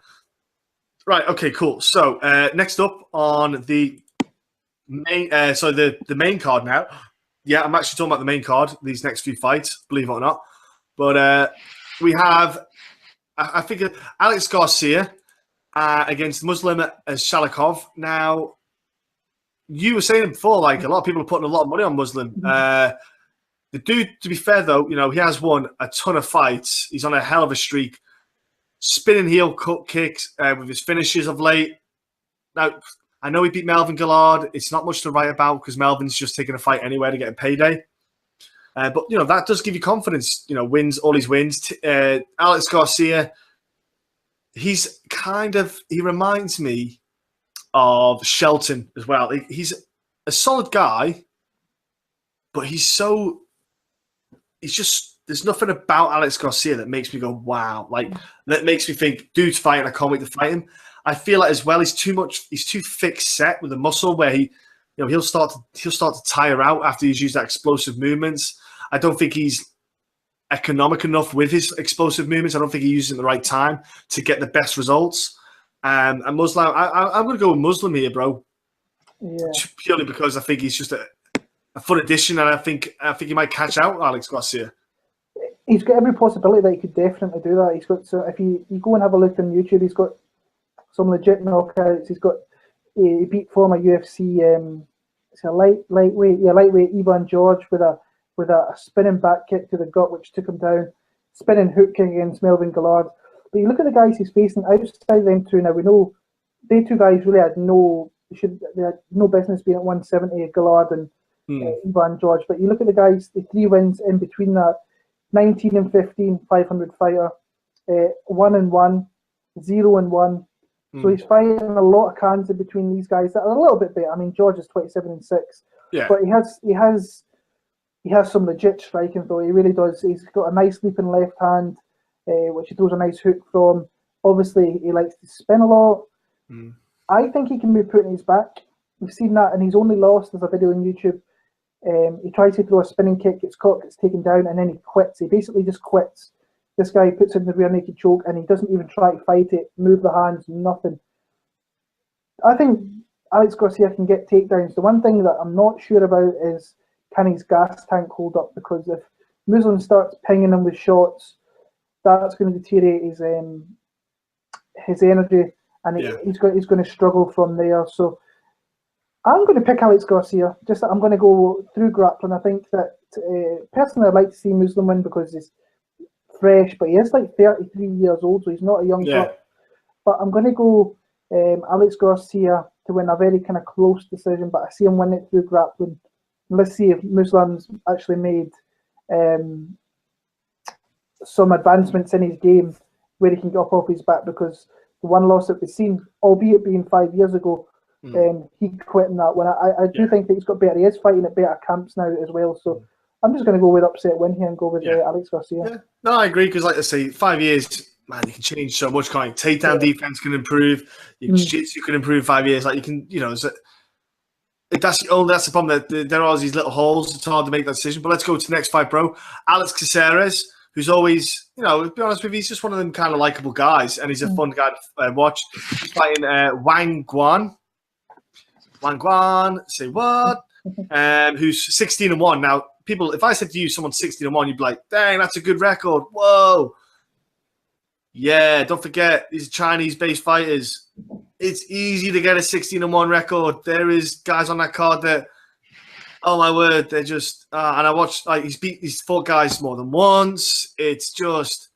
Right, okay, cool. So, next up on the main, the main card now. Yeah, I'm actually talking about the main card, these next few fights, believe it or not. But we have, I think, Alex Garcia against Muslim Shalikov. Now, you were saying before, like, a lot of people are putting a lot of money on Muslim. The dude, to be fair, though, you know, he has won a ton of fights. He's on a hell of a streak. Spinning heel cut kicks with his finishes of late. Now, I know he beat Melvin Gillard. It's not much to write about because Melvin's just taking a fight anywhere to get a payday. But, you know, that does give you confidence, you know, wins all his wins. Alex Garcia, he reminds me of Shelton as well. He's a solid guy, but there's nothing about Alex Garcia that makes me go, wow. Like, that makes me think, dude's fighting, I can't wait to fight him. I feel like as well, he's too thick set with the muscle where he'll start to tire out after he's used that explosive movements. I don't think he's economic enough with his explosive movements. I don't think he uses it at the right time to get the best results. And Muslim, I'm going to go with Muslim here, bro. Yeah. Purely because I think he's just a fun addition, and I think he might catch out Alex Garcia. He's got every possibility that he could definitely do that. He's got, so if you go and have a look on YouTube, he's got some legit knockouts. He beat former UFC lightweight Ivan George with a spinning back kick to the gut, which took him down. Spinning hook kick against Melvin Gillard. But you look at the guys he's facing outside them two. Now we know they two guys really had no business being at 170, Gillard and Ivan George. But you look at the guys, the 3 wins in between that: 19-15, 500 fighter, 1-1, 0-1. So he's fighting a lot of cans in between these guys that are a little bit better. I mean, George is 27-6, but he has some legit striking though. He really does. He's got a nice leaping left hand, which he throws a nice hook from. Obviously, he likes to spin a lot. I think he can be put in his back. We've seen that, and he's only lost. There's a video on YouTube. He tries to throw a spinning kick, gets caught, gets taken down, and then he quits. He basically just quits. This guy puts in the rear naked choke, and he doesn't even try to fight it, move the hands, nothing. I think Alex Garcia can get takedowns. The one thing that I'm not sure about is, can his gas tank hold up? Because if Muslim starts pinging him with shots, that's going to deteriorate his energy, and he's going to struggle from there. So I'm going to pick Alex Garcia. I'm going to go through grappling. I think that personally, I'd like to see Muslim win because he's fresh, but he is like 33 years old, so he's not a young pup. But I'm going to go Alex Garcia to win a very kind of close decision, but I see him win it through grappling. Let's see if Muslim's actually made some advancements in his game where he can get up off his back, because the one loss that we've seen, albeit being 5 years ago, he quit in that one. I do think that he's got better. He is fighting at better camps now as well, so I'm just going to go with upset win here and go with Alex Garcia. Yeah. No, I agree, because like I say, 5 years, man, you can change so much, can't you? Takedown defense can improve. Your jiu-jitsu can improve 5 years. Like, you can, you know, that's the problem. That there are these little holes. It's hard to make that decision. But let's go to the next fight, bro. Alex Caceres, who's always, you know, to be honest with you, he's just one of them kind of likable guys, and he's a fun guy to watch. He's fighting Wang Guan. Wang Guan, say what? Who's 16-1. Now, people, if I said to you someone's 16-1, you'd be like, dang, that's a good record. Whoa. Yeah, don't forget, these Chinese-based fighters. It's easy to get a 16-1 record. There is guys on that card that, oh my word, they're just. And I watched, like, he's fought guys more than once. It's just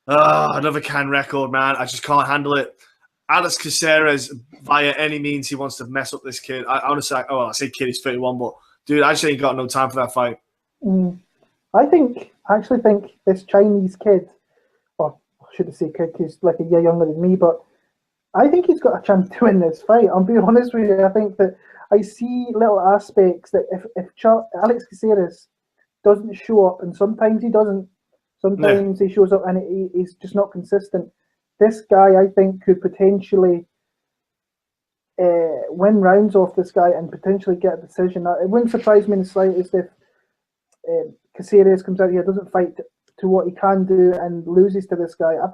another can record, man. I just can't handle it. Alex Caceres, via any means he wants to mess up this kid. I honestly, I say kid, he's 31, but dude, I just ain't got no time for that fight. I actually think this Chinese kid, or should I say kid, he's like a year younger than me, but I think he's got a chance to win this fight. I'll be honest with you. I think that I see little aspects that if Alex Caceres doesn't show up, and sometimes he doesn't, sometimes he shows up and he's just not consistent. This guy, I think, could potentially win rounds off this guy and potentially get a decision. It wouldn't surprise me in the slightest if Caceres comes out here, doesn't fight to what he can do, and loses to this guy. I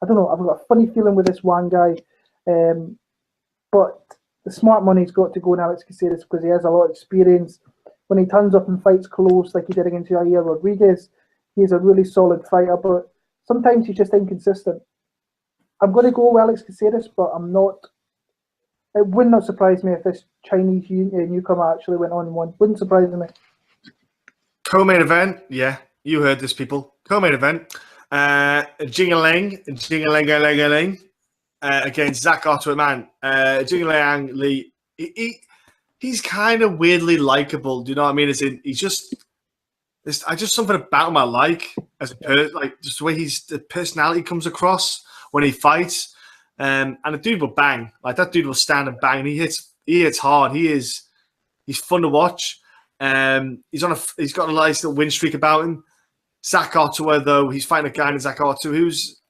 don't know, I've got a funny feeling with this one guy. But the smart money's got to go in Alex Caceres because he has a lot of experience. When he turns up and fights close, like he did against Yair Rodriguez, he's a really solid fighter, but sometimes he's just inconsistent. I'm going to go with Alex Caceres, but I'm not. It would not surprise me if this Chinese newcomer actually went on and won. Wouldn't surprise me. Co-main event, yeah, you heard this, people. Co-main event, Jingaling against Zach Ottaway. Man, Jingaling Lee, he's kind of weirdly likable. Do you know what I mean? He's just. I just something about him I like as a person, like just the way the personality comes across when he fights, and the dude will bang. Like that dude will stand and bang. He hits hard. He's fun to watch. He's got a nice little win streak about him. Zach Ottaway, though, he's fighting a guy named Zach Ottaway who's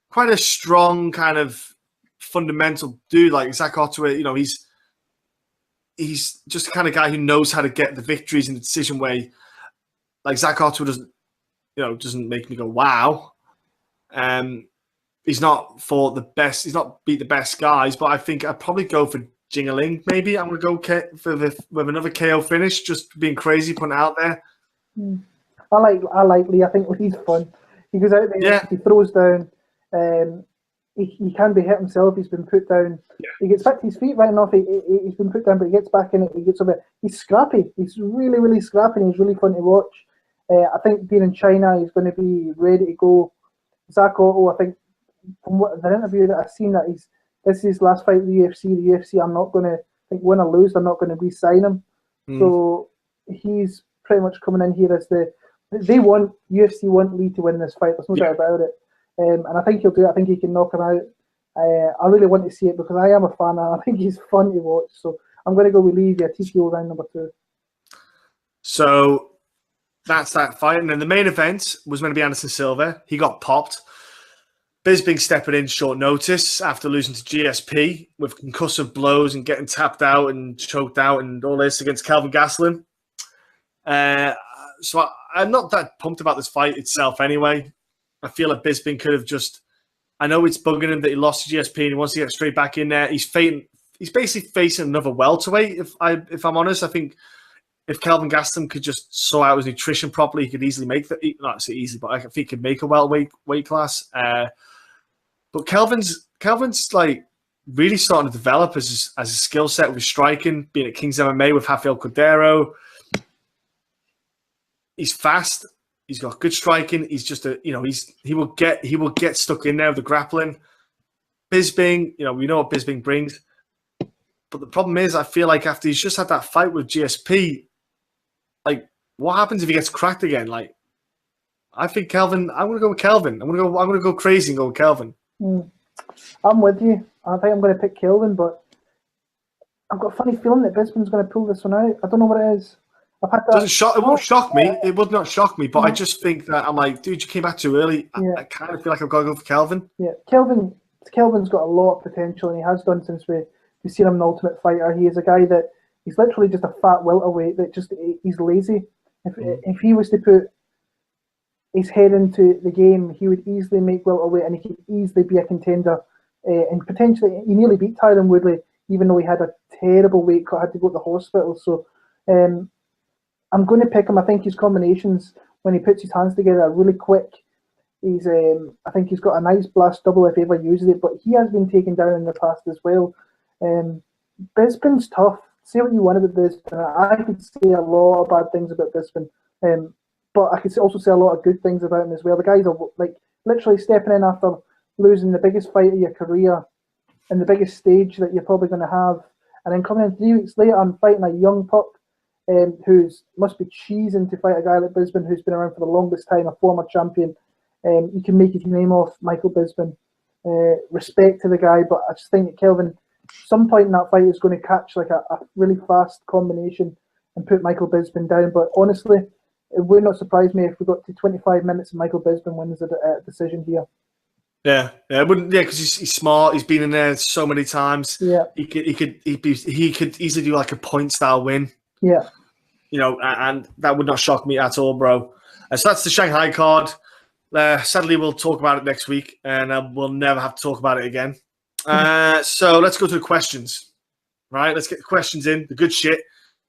quite a strong kind of fundamental dude. Like Zach Ottaway, you know, he's just the kind of guy who knows how to get the victories in the decision way. Like Zach Ottaway doesn't make me go wow. He's not for the best. He's not beat the best guys, but I think I'd probably go for Jingaling. Maybe I'm gonna go with another KO finish. Just being crazy, putting it out there. I like Lee. I think Lee's fun. He goes out there. He throws down. He can be hit himself. He's been put down. He gets back to his feet right enough. He's been put down, but he gets back in it. He gets a bit. He's scrappy. He's really, really scrappy. He's really fun to watch. I think being in China, he's going to be ready to go. Zach Otto, I think, from the interview that I've seen, that this is his last fight with the UFC. The UFC, I'm not going to think win or lose. I'm not going to re-sign him. So he's pretty much coming in here as UFC want Lee to win this fight. There's no doubt about it. And I think he'll do it. I think he can knock him out. I really want to see it because I am a fan and I think he's fun to watch. So I'm going to go with Lee via TKO round number 2. So that's that fight. And then the main event was going to be Anderson Silva. He got popped. Bisping stepping in short notice after losing to GSP with concussive blows and getting tapped out and choked out and all this against Kelvin Gastelum. So I'm not that pumped about this fight itself anyway. I feel like Bisping could have just. I know it's bugging him that he lost to GSP and he wants to get straight back in there. He's basically facing another welterweight. If I'm honest, I think if Kelvin Gastelum could just sort out his nutrition properly, he could easily make that. Not say easy, but I think he could make a welterweight weight class. But Kelvin's like really starting to develop as a skill set with striking, being at King's MMA with Rafael Cordero. He's fast. He's got good striking. He's just he will get stuck in there with the grappling. Bisping, we know what Bisping brings. But the problem is, I feel like after he's just had that fight with GSP, like, what happens if he gets cracked again? Like, I think Kelvin. I'm going to go with Kelvin. I'm going to go crazy and go with Kelvin. I'm with you. I think I'm going to pick Kelvin, but I've got a funny feeling that Bisping's going to pull this one out. I don't know what it is. I've had that. It won't shock me. It would not shock me, but I just think that I'm like, dude, you came back too early. I kind of feel like I've got to go for Kelvin. Yeah, Kelvin's got a lot of potential, and he has done since we've seen him in Ultimate Fighter. He is a guy that he's literally just a fat welterweight that he's lazy. If he was to put his head into the game, he would easily make welterweight, and he could easily be a contender. And potentially, he nearly beat Tyron Woodley, even though he had a terrible weight cut, had to go to the hospital. So I'm going to pick him. I think his combinations, when he puts his hands together, are really quick. I think he's got a nice blast double if he ever uses it, but he has been taken down in the past as well. Bisping's tough. Say what you want about Bisping. I could say a lot of bad things about Bisping, but I could also say a lot of good things about him as well. The guy's like literally stepping in after losing the biggest fight of your career and the biggest stage that you're probably going to have, and then coming in 3 weeks later and fighting a young pup who's must be cheesing to fight a guy like Bisping who's been around for the longest time, a former champion. You can make his name off Michael Bisping. Respect to the guy, but I just think that Kelvin, some point in that fight, is going to catch like a really fast combination and put Michael Bisping down. But honestly, it would not surprise me if we got to 25 minutes and Michael Bisping wins a decision here. Yeah, it wouldn't. Yeah, because he's smart. He's been in there so many times. Yeah, he could easily do like a point style win. Yeah, and that would not shock me at all, bro. So that's the Shanghai card. Sadly, we'll talk about it next week, and we'll never have to talk about it again. So let's go to the questions. Right, let's get the questions in. The good shit.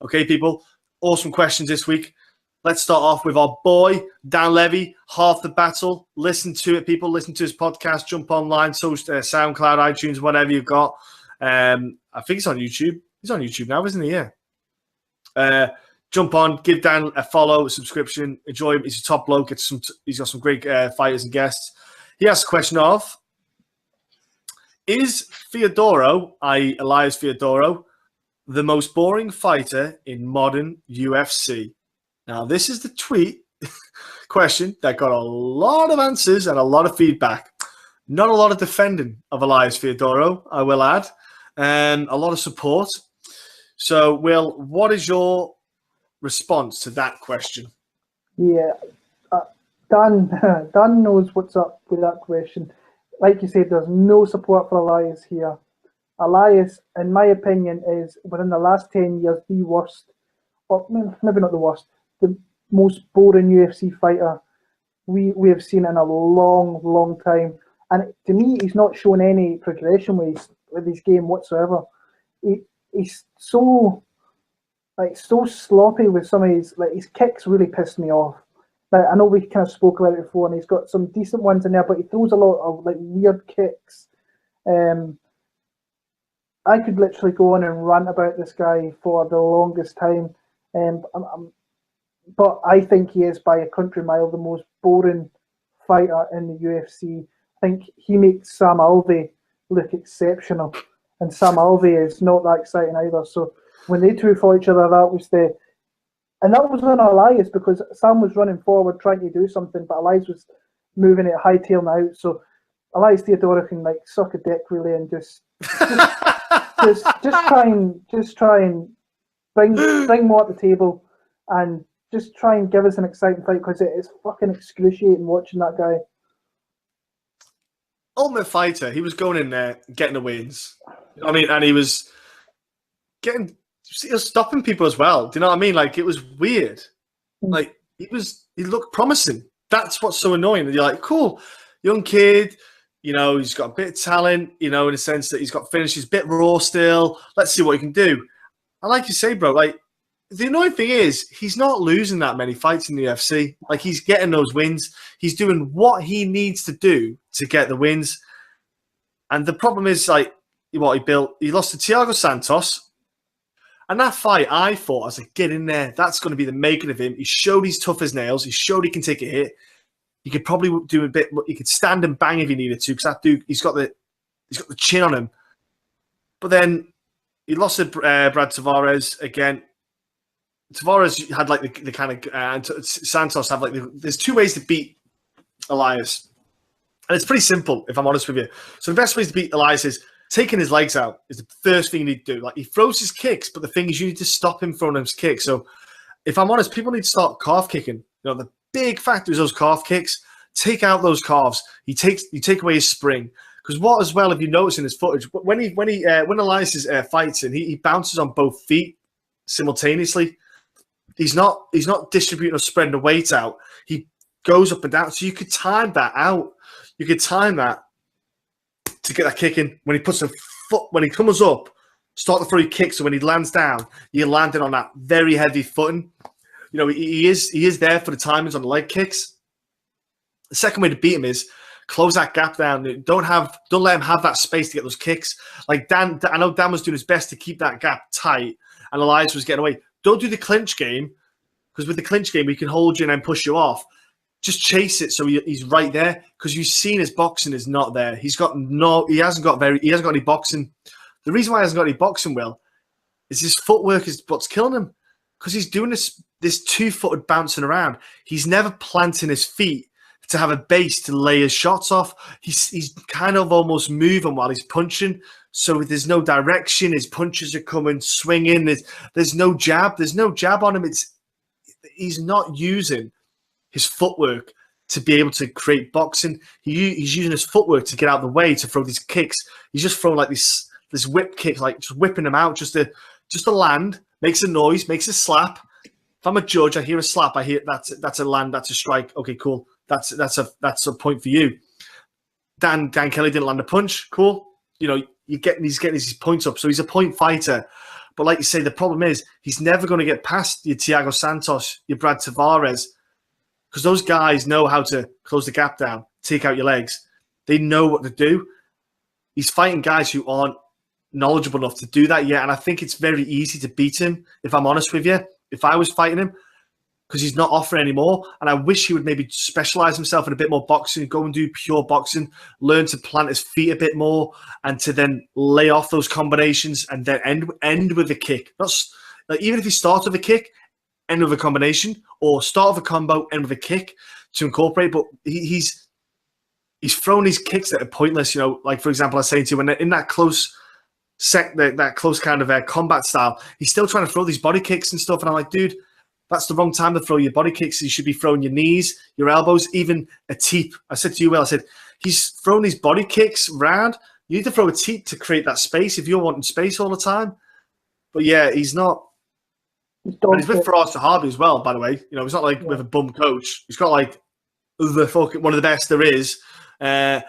Okay, people. Awesome questions this week. Let's start off with our boy, Dan Levy, Half the Battle. Listen to it, people. Listen to his podcast. Jump online, SoundCloud, iTunes, whatever you've got. I think he's on YouTube. He's on YouTube now, isn't he? Yeah. Jump on, give Dan a follow, a subscription. Enjoy him. He's a top bloke. He's got some great fighters and guests. He asked a question of, is Fiodoro, i.e. Elias Fiodoro, the most boring fighter in modern UFC? Now, this is the tweet question that got a lot of answers and a lot of feedback. Not a lot of defending of Elias Fiodoro, I will add, and a lot of support. So, Will, what is your response to that question? Yeah, Dan knows what's up with that question. Like you said, there's no support for Elias here. Elias, in my opinion, is within the last 10 years the worst, or maybe not the worst, the most boring UFC fighter we have seen in a long time. And to me, he's not shown any progression with his game whatsoever. He's so sloppy with some of his kicks. Really pissed me off. Now, I know we kind of spoke about it before, and he's got some decent ones in there, but he throws a lot of weird kicks. I could literally go on and rant about this guy for the longest time. But I think he is by a country mile the most boring fighter in the UFC. I think he makes Sam Alvey look exceptional, and Sam Alvey is not that exciting either. So when they two fought each other, that was on Elias, because Sam was running forward trying to do something, but Elias was moving it, hightailing out. So Elias Theodorou can suck a dick really and just try and bring more at the table and just try and give us an exciting fight, because it is fucking excruciating watching that guy. Ultimate Fighter, he was going in there getting the wins. I mean, and he was stopping people as well. Do you know what I mean? It was weird. He looked promising. That's what's so annoying. You're like, cool, young kid. He's got a bit of talent. In the sense that he's got finishes, he's a bit raw still. Let's see what he can do. And like you say, bro, the annoying thing is he's not losing that many fights in the UFC. He's getting those wins. He's doing what he needs to do to get the wins. And the problem is, what he built, he lost to Thiago Santos. And that fight, I thought, I was like, get in there. That's going to be the making of him. He showed he's tough as nails. He showed he can take a hit. He could probably do a bit. He could stand and bang if he needed to, because that dude, he's got the chin on him. But then he lost to Brad Tavares again. Tavares had like the kind of Santos have like there's two ways to beat Elias, and it's pretty simple if I'm honest with you. So the best way to beat Elias is taking his legs out. Is the first thing you need to do. Like, he throws his kicks, but the thing is you need to stop him throwing his kicks. So if I'm honest, people need to start calf kicking. You know, the big factor is those calf kicks. Take out those calves. You take away his spring. Because what as well, if you notice in his footage, when Elias is fighting, he bounces on both feet simultaneously. He's not distributing or spreading the weight out. He goes up and down. So you could time that out. You could time that to get that kick in. When he puts a foot, when he comes up, start to throw your kick. So when he lands down, you're landing on that very heavy footing. You know, he is there for the timings on the leg kicks. The second way to beat him is close that gap down. Don't let him have that space to get those kicks. Like Dan, I know Dan was doing his best to keep that gap tight, and Elias was getting away. Don't do the clinch game, because with the clinch game, he can hold you and then push you off. Just chase it so he's right there, because you've seen his boxing is not there. He hasn't got any boxing. The reason why he hasn't got any boxing, Will, is his footwork is what's killing him, because he's doing this two-footed bouncing around. He's never planting his feet to have a base to lay his shots off. He's kind of almost moving while he's punching. So there's no direction. His punches are coming, swinging. There's no jab. There's no jab on him. He's not using his footwork to be able to create boxing. He's using his footwork to get out of the way, to throw these kicks. He's just throwing like this whip kick, like just whipping them out, just to land, makes a noise, makes a slap. If I'm a judge, I hear a slap. I hear that's a land, that's a strike. Okay, cool. That's a point for you. Dan Kelly didn't land a punch. Cool. You know, he's getting his points up. So he's a point fighter. But like you say, the problem is he's never going to get past your Thiago Santos, your Brad Tavares, because those guys know how to close the gap down, take out your legs. They know what to do. He's fighting guys who aren't knowledgeable enough to do that yet. And I think it's very easy to beat him, if I'm honest with you, if I was fighting him, because he's not offering anymore. And I wish he would maybe specialize himself in a bit more boxing, go and do pure boxing, learn to plant his feet a bit more, and to then lay off those combinations and then end with a kick. Not like, even if he starts with a kick, end with a combination, or start with a combo, end with a kick to incorporate. But he's thrown these kicks that are pointless. You know, like for example, I was saying to you, when in that close that close kind of combat style, he's still trying to throw these body kicks and stuff. And I'm like, dude, that's the wrong time to throw your body kicks. You should be throwing your knees, your elbows, even a teep. I said to you, Will, I said, he's throwing these body kicks round. You need to throw a teep to create that space if you're wanting space all the time. But yeah, he's not. And he's with Faraz Sahabi as well, by the way. You know, he's not like with a bum coach. He's got like one of the best there is. Yeah,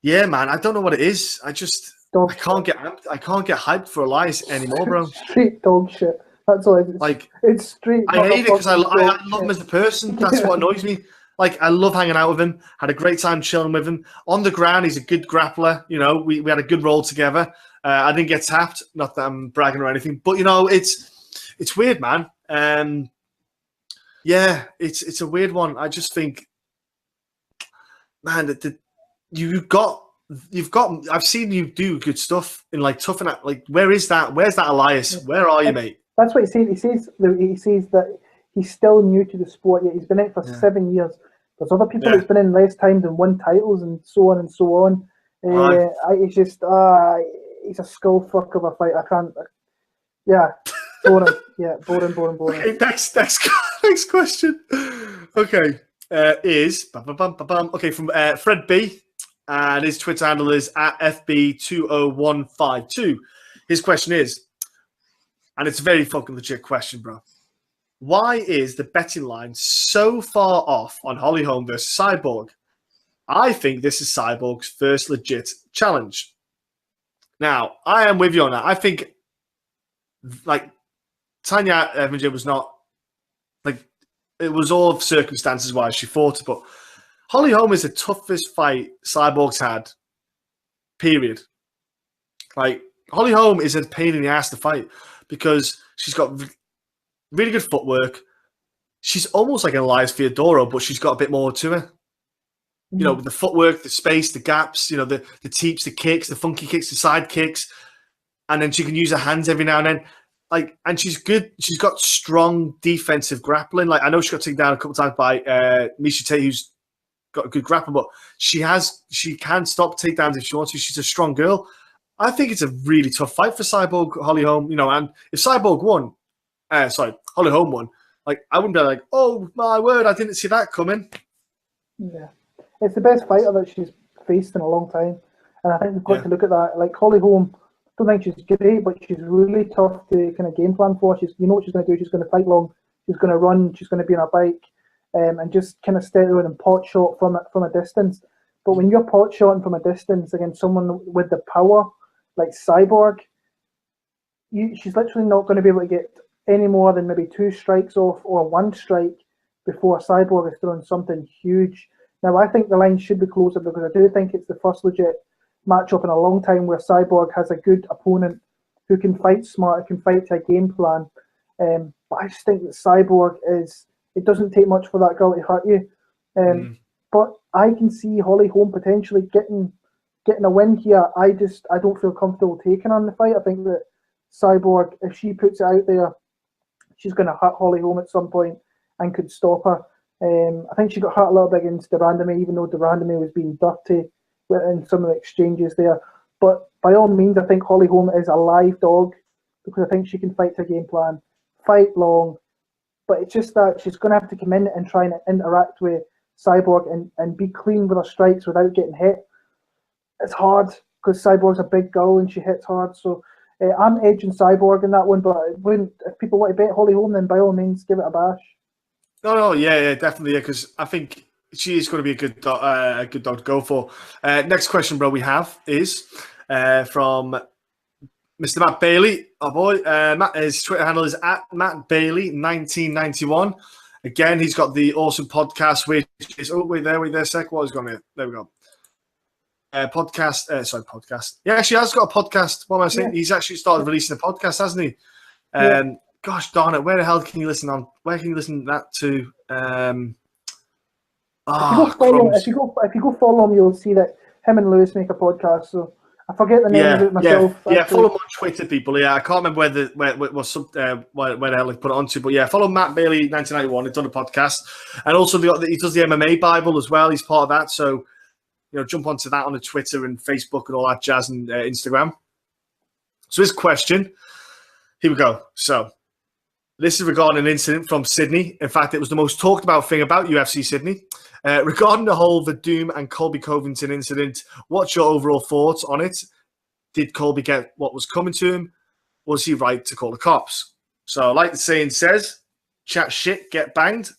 man, I don't know what it is. I can't get hyped for Elias anymore, bro. Straight dog shit. That's all it is. Like, it's straight. I hate it because I love him as a person. That's what annoys me. Like, I love hanging out with him. Had a great time chilling with him. On the ground, he's a good grappler. You know, we had a good roll together. I didn't get tapped. Not that I'm bragging or anything, but you know, it's weird, man. Yeah, it's a weird one. I just think, man, you've got. I've seen you do good stuff in like tough and like. Where's that Elias? Where are you, mate? That's what he says. He says that he's still new to the sport. Yet he's been in for 7 years. There's other people that's been in less time than won titles and so on and so on. It's just he's a skull fuck of a fight. I can't. Yeah, boring. Yeah, boring. Okay, next question. Okay, is okay from Fred B. And his Twitter handle is @FB20152. His question is, and it's a very fucking legit question, bro. Why is the betting line so far off on Holly Holm versus Cyborg? I think this is Cyborg's first legit challenge. Now, I am with you on that. I think, like, Tanya Evanger was not, like, it was all circumstances why she fought, but Holly Holm is the toughest fight Cyborg's had, period. Like, Holly Holm is a pain in the ass to fight. because she's got really good footwork. She's almost like an Elias Theodoro, but she's got a bit more to her. You know, the footwork, the space, the gaps, you know, the teeps, the kicks, the funky kicks, the side kicks. And then she can use her hands every now and then. Like, and she's good. She's got strong defensive grappling. Like, I know she got taken down a couple of times by Miesha Tate, who's got a good grappling, but she can stop takedowns if she wants to. She's a strong girl. I think it's a really tough fight for Cyborg Holly Holm. You know, and if Cyborg won, Holly Holm won, like, I wouldn't be like, oh my word, I didn't see that coming. Yeah. It's the best fighter that she's faced in a long time. And I think we've got to look at that. Like, Holly Holm, I don't think she's great, but she's really tough to kind of game plan for. You know what she's going to do. She's going to fight long. She's going to run. She's going to be on a bike, and just kind of stay around and pot shot from a distance. But when you're pot shotting from a distance against someone with the power like Cyborg, she's literally not going to be able to get any more than maybe 2 strikes off or 1 strike before Cyborg is throwing something huge. Now, I think the line should be closer because I do think it's the first legit matchup in a long time where Cyborg has a good opponent who can fight smart, who can fight to a game plan. But I just think that Cyborg it doesn't take much for that girl to hurt you. But I can see Holly Holm potentially getting a win here. I don't feel comfortable taking on the fight. I think that Cyborg, if she puts it out there, she's going to hurt Holly Holm at some point and could stop her. I think she got hurt a little bit against de Randamie, even though de Randamie was being dirty in some of the exchanges there. But by all means, I think Holly Holm is a live dog because I think she can fight to a game plan, fight long. But it's just that she's going to have to come in and try and interact with Cyborg and be clean with her strikes without getting hit. It's hard because Cyborg's a big girl and she hits hard. So I'm edging Cyborg in that one. But if people want to bet Holly Holm, then by all means, give it a bash. No, yeah, definitely, yeah, because I think she is going to be a good dog to go for. Next question, bro, we have is from Mr. Matt Bailey. Oh boy, his Twitter handle is @MattBailey1991. Again, he's got the awesome podcast, which is wait there, sec. What is going on? There we go. Podcast. Yeah, actually has got a podcast. What am I saying? Yeah. He's actually started releasing a podcast, hasn't he? Yeah. Gosh darn it! Where the hell can you listen on? Where can you listen to that to? If you go follow him, you'll see that him and Lewis make a podcast. So I forget the name of it myself. Yeah, follow him on Twitter, people. Yeah, I can't remember where the hell he put it onto, but yeah, follow Matt Bailey 1991. He's done a podcast, and also he does the MMA Bible as well. He's part of that, so jump onto that on the Twitter and Facebook and all that jazz and Instagram. So his question, here we go. So. This is regarding an incident from Sydney. In fact, it was the most talked about thing about UFC Sydney. Regarding the whole Werdum and Colby Covington incident, what's your overall thoughts on it? Did Colby get what was coming to him? Was he right to call the cops? So, like the saying says, chat shit, get banged.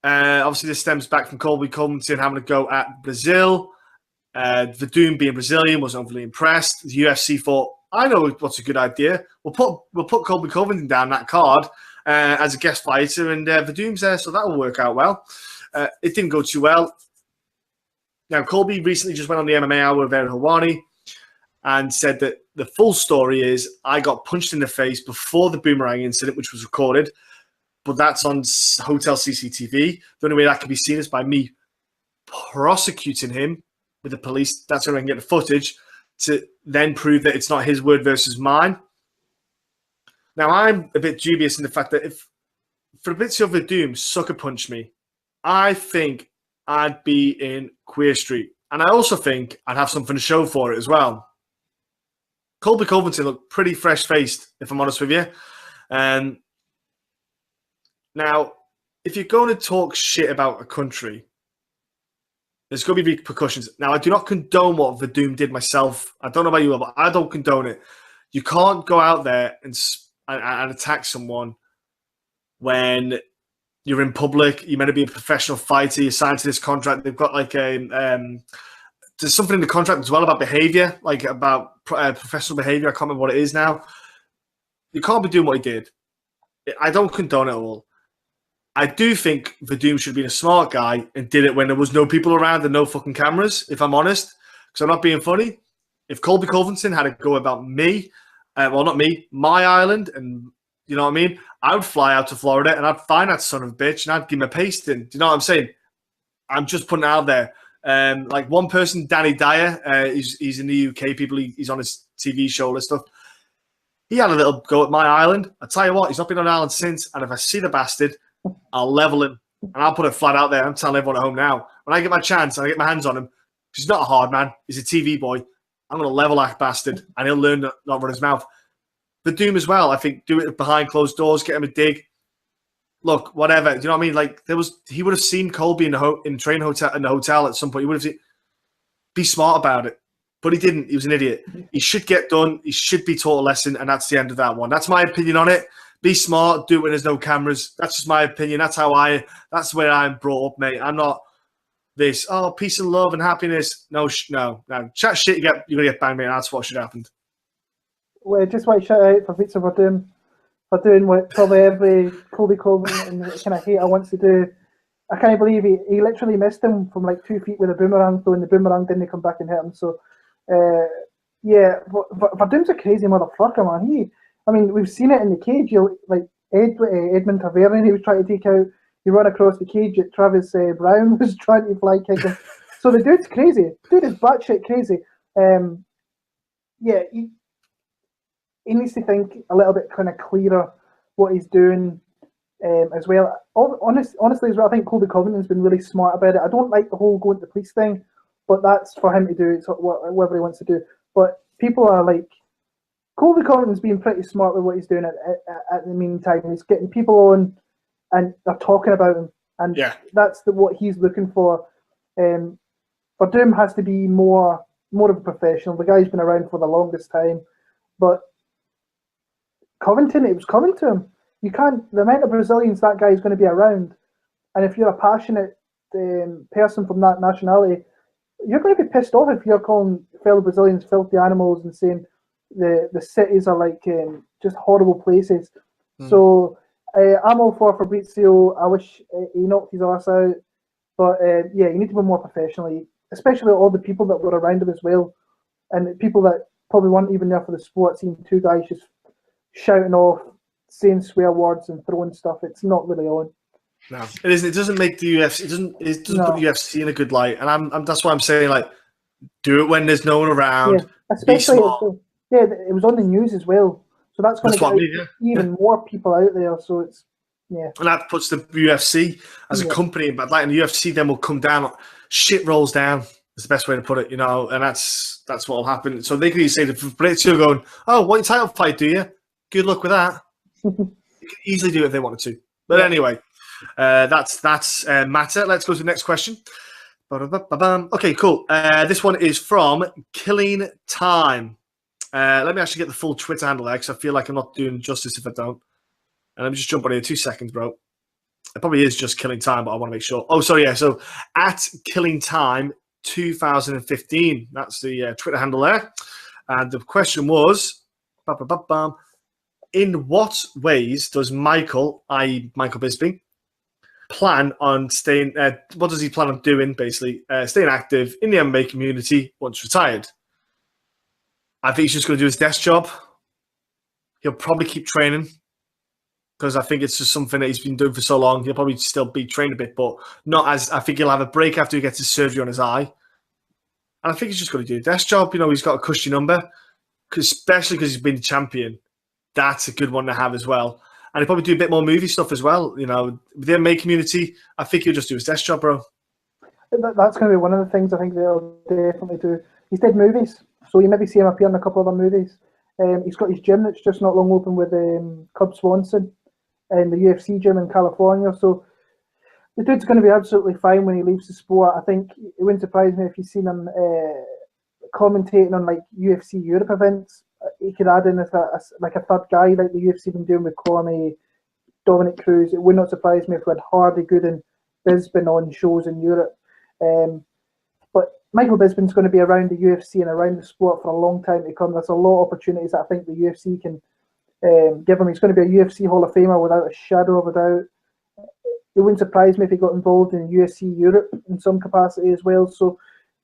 Obviously, this stems back from Colby Covington having a go at Brazil. Werdum being Brazilian wasn't overly impressed. The UFC thought, I know what's a good idea. We'll put Colby Covington down that card as a guest fighter, and Werdum's there, so that will work out well. It didn't go too well. Now, Colby recently just went on the MMA Hour with Aaron Helwani and said that the full story is I got punched in the face before the boomerang incident, which was recorded, but that's on hotel CCTV. The only way that can be seen is by me prosecuting him with the police. That's where I can get the footage to then prove that it's not his word versus mine. Now, I'm a bit dubious in the fact that if Fabrizio Werdum sucker punched me, I think I'd be in Queer Street. And I also think I'd have something to show for it as well. Colby Covington looked pretty fresh-faced, if I'm honest with you. Now, if you're going to talk shit about a country, there's going to be repercussions. Now, I do not condone what Werdum did myself. I don't know about you, but I don't condone it. You can't go out there and attack someone when you're in public. You're meant to be a professional fighter. You're signed to this contract. They've got like there's something in the contract as well about behavior, like about professional behavior. I can't remember what it is now. You can't be doing what he did. I don't condone it at all. I do think Werdum should have been a smart guy and did it when there was no people around and no fucking cameras, if I'm honest. Because I'm not being funny. If Colby Covington had a go about me, well, not me, my island, and you know what I mean? I would fly out to Florida and I'd find that son of a bitch and I'd give him a pasting. Do you know what I'm saying? I'm just putting it out there. Like one person, Danny Dyer, he's in the UK, people, he's on his TV show and stuff. He had a little go at my island. I tell you what, he's not been on an island since, and if I see the bastard, I'll level him, and I'll put it flat out there. I'm telling everyone at home now. When I get my chance and I get my hands on him, he's not a hard man. He's a TV boy. I'm going to level that bastard, and he'll learn to not run his mouth. Verdum as well, I think, do it behind closed doors, get him a dig. Look, whatever. Do you know what I mean? Like he would have seen Colby in the hotel at some point. He would have seen. Be smart about it. But he didn't. He was an idiot. He should get done. He should be taught a lesson, and that's the end of that one. That's my opinion on it. Be smart. Do it when there's no cameras. That's just my opinion. That's where I'm brought up, mate. I'm not this, peace and love and happiness. No. Chat shit, you're going to get banged, mate. That's what should have happened. Well, just want to shout out for Pizza for doing what probably every Colby Covington kind of hater wants to do. I can't believe he literally missed him from like 2 feet with a boomerang, though, and the boomerang didn't come back and hit him. So, Verdum's a crazy motherfucker, man. We've seen it in the cage. Edmund Tavernier, he was trying to take out. He ran across the cage at Travis Brown was trying to fly kick him. So the dude's crazy. Dude is batshit crazy. He needs to think a little bit kind of clearer what he's doing as well. Honestly, as well, I think Colby Covington's been really smart about it. I don't like the whole going to the police thing, but that's for him to do. It's whatever he wants to do. But people are like, Colby Covington's being pretty smart with what he's doing at the meantime. He's getting people on and they're talking about him. And that's what he's looking for. Verdum has to be more of a professional. The guy's been around for the longest time. But Covington, it was coming to him. You can't, the amount of Brazilians that guy is going to be around, and if you're a passionate person from that nationality, you're going to be pissed off if you're calling fellow Brazilians filthy animals and saying the cities are like just horrible places. So I'm all for Fabrizio. I wish he knocked his arse out, but you need to be more professional, especially all the people that were around him as well, and people that probably weren't even there for the sport, seeing two guys just shouting off, saying swear words and throwing stuff. It's not really on. No, it isn't. It doesn't make the UFC. It doesn't put the UFC in a good light. And I'm that's why I'm saying, like, do it when there's no one around. Yeah, especially it was on the news as well. So that's going to get even more people out there. So it's and that puts the UFC as a company in bad light. And the UFC then will come down. Shit rolls down. Is the best way to put it, you know. And that's what will happen. So they can say to Fabrizio going, "Oh, what title fight do you? Good luck with that." You can easily do it if they wanted to. But anyway, that's matter. Let's go to the next question. Okay, cool. This one is from Killing Time. Let me actually get the full Twitter handle there because I feel like I'm not doing justice if I don't. And let me just jump on here 2 seconds, bro. It probably is just Killing Time, but I want to make sure. Oh, sorry, yeah. So at Killing Time 2015. That's the Twitter handle there. And the question was, in what ways does Michael, i.e. Michael Bisping, plan on staying, what does he plan on doing, basically, staying active in the MMA community once retired? I think he's just going to do his desk job. He'll probably keep training because I think it's just something that he's been doing for so long. He'll probably still be trained a bit, but not as, I think he'll have a break after he gets his surgery on his eye. And I think he's just going to do a desk job. You know, he's got a cushy number, especially because he's been the champion. That's a good one to have as well. And he'll probably do a bit more movie stuff as well. You know, with the MMA community, I think he'll just do his desk job, bro. That's going to be one of the things I think they'll definitely do. He's did movies, so you maybe see him appear in a couple of other movies. He's got his gym that's just not long open with Cub Swanson and the UFC gym in California. So the dude's going to be absolutely fine when he leaves the sport. I think it wouldn't surprise me if you've seen him commentating on like UFC Europe events. He could add in as a third guy, like the UFC been doing with Cormier, Dominic Cruz. It would not surprise me if we had Hardy, Good, and Bisping on shows in Europe. But Michael Bisping's going to be around the UFC and around the sport for a long time to come. There's a lot of opportunities that I think the UFC can give him. He's going to be a UFC Hall of Famer without a shadow of a doubt. It wouldn't surprise me if he got involved in UFC Europe in some capacity as well. So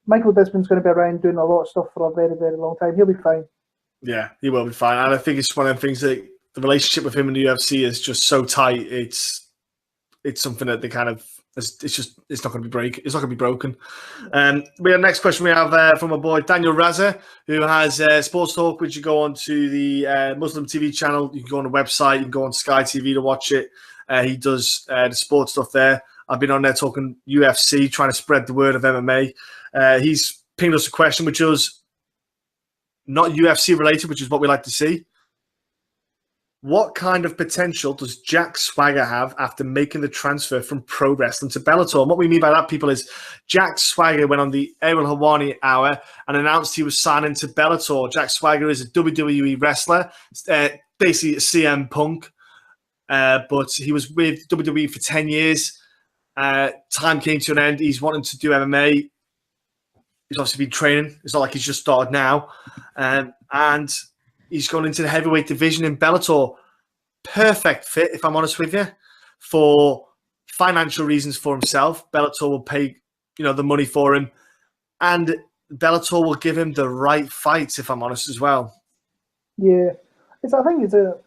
Michael Bisping's going to be around doing a lot of stuff for a very, very long time. He'll be fine. Yeah, he will be fine. And I think it's one of the things that the relationship with him in the UFC is just so tight. It's something that they kind of it's not going to be It's not going to be broken. We have next question we have from a boy Daniel Raza, who has Sports Talk, which you go on to the Muslim TV channel. You can go on the website. You can go on Sky TV to watch it. He does the sports stuff there. I've been on there talking UFC, trying to spread the word of MMA. He's pinged us a question, which was not UFC related, which is what we like to see. What kind of potential does Jack Swagger have after making the transfer from pro wrestling to Bellator? And what we mean by that, people, is Jack Swagger went on the Errol Hawani Hour and announced he was signing to Bellator. Jack Swagger is a WWE wrestler, basically a CM Punk, but he was with WWE for 10 years. Time came to an end. He's wanting to do MMA. He's obviously been training. It's not like he's just started now. And he's gone into the heavyweight division in Bellator. Perfect fit, if I'm honest with you, for financial reasons for himself. Bellator will pay, the money for him, and Bellator will give him the right fights, if I'm honest, as well. Yeah, I think it's a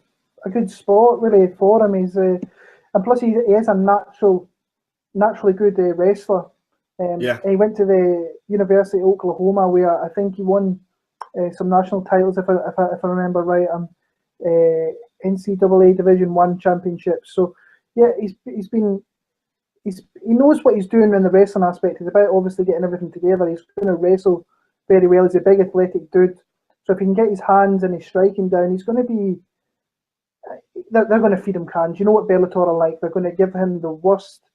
good sport really for him. And plus he is a naturally good wrestler. And he went to the University of Oklahoma, where I think he won some national titles, if I remember right, NCAA Division I championships. So yeah, he knows what he's doing in the wrestling aspect. He's about obviously getting everything together. He's going to wrestle very well. He's a big athletic dude. So if he can get his hands and his striking down, he's going to be. They're going to feed him cans. You know what Bellator are like. They're going to give him the worst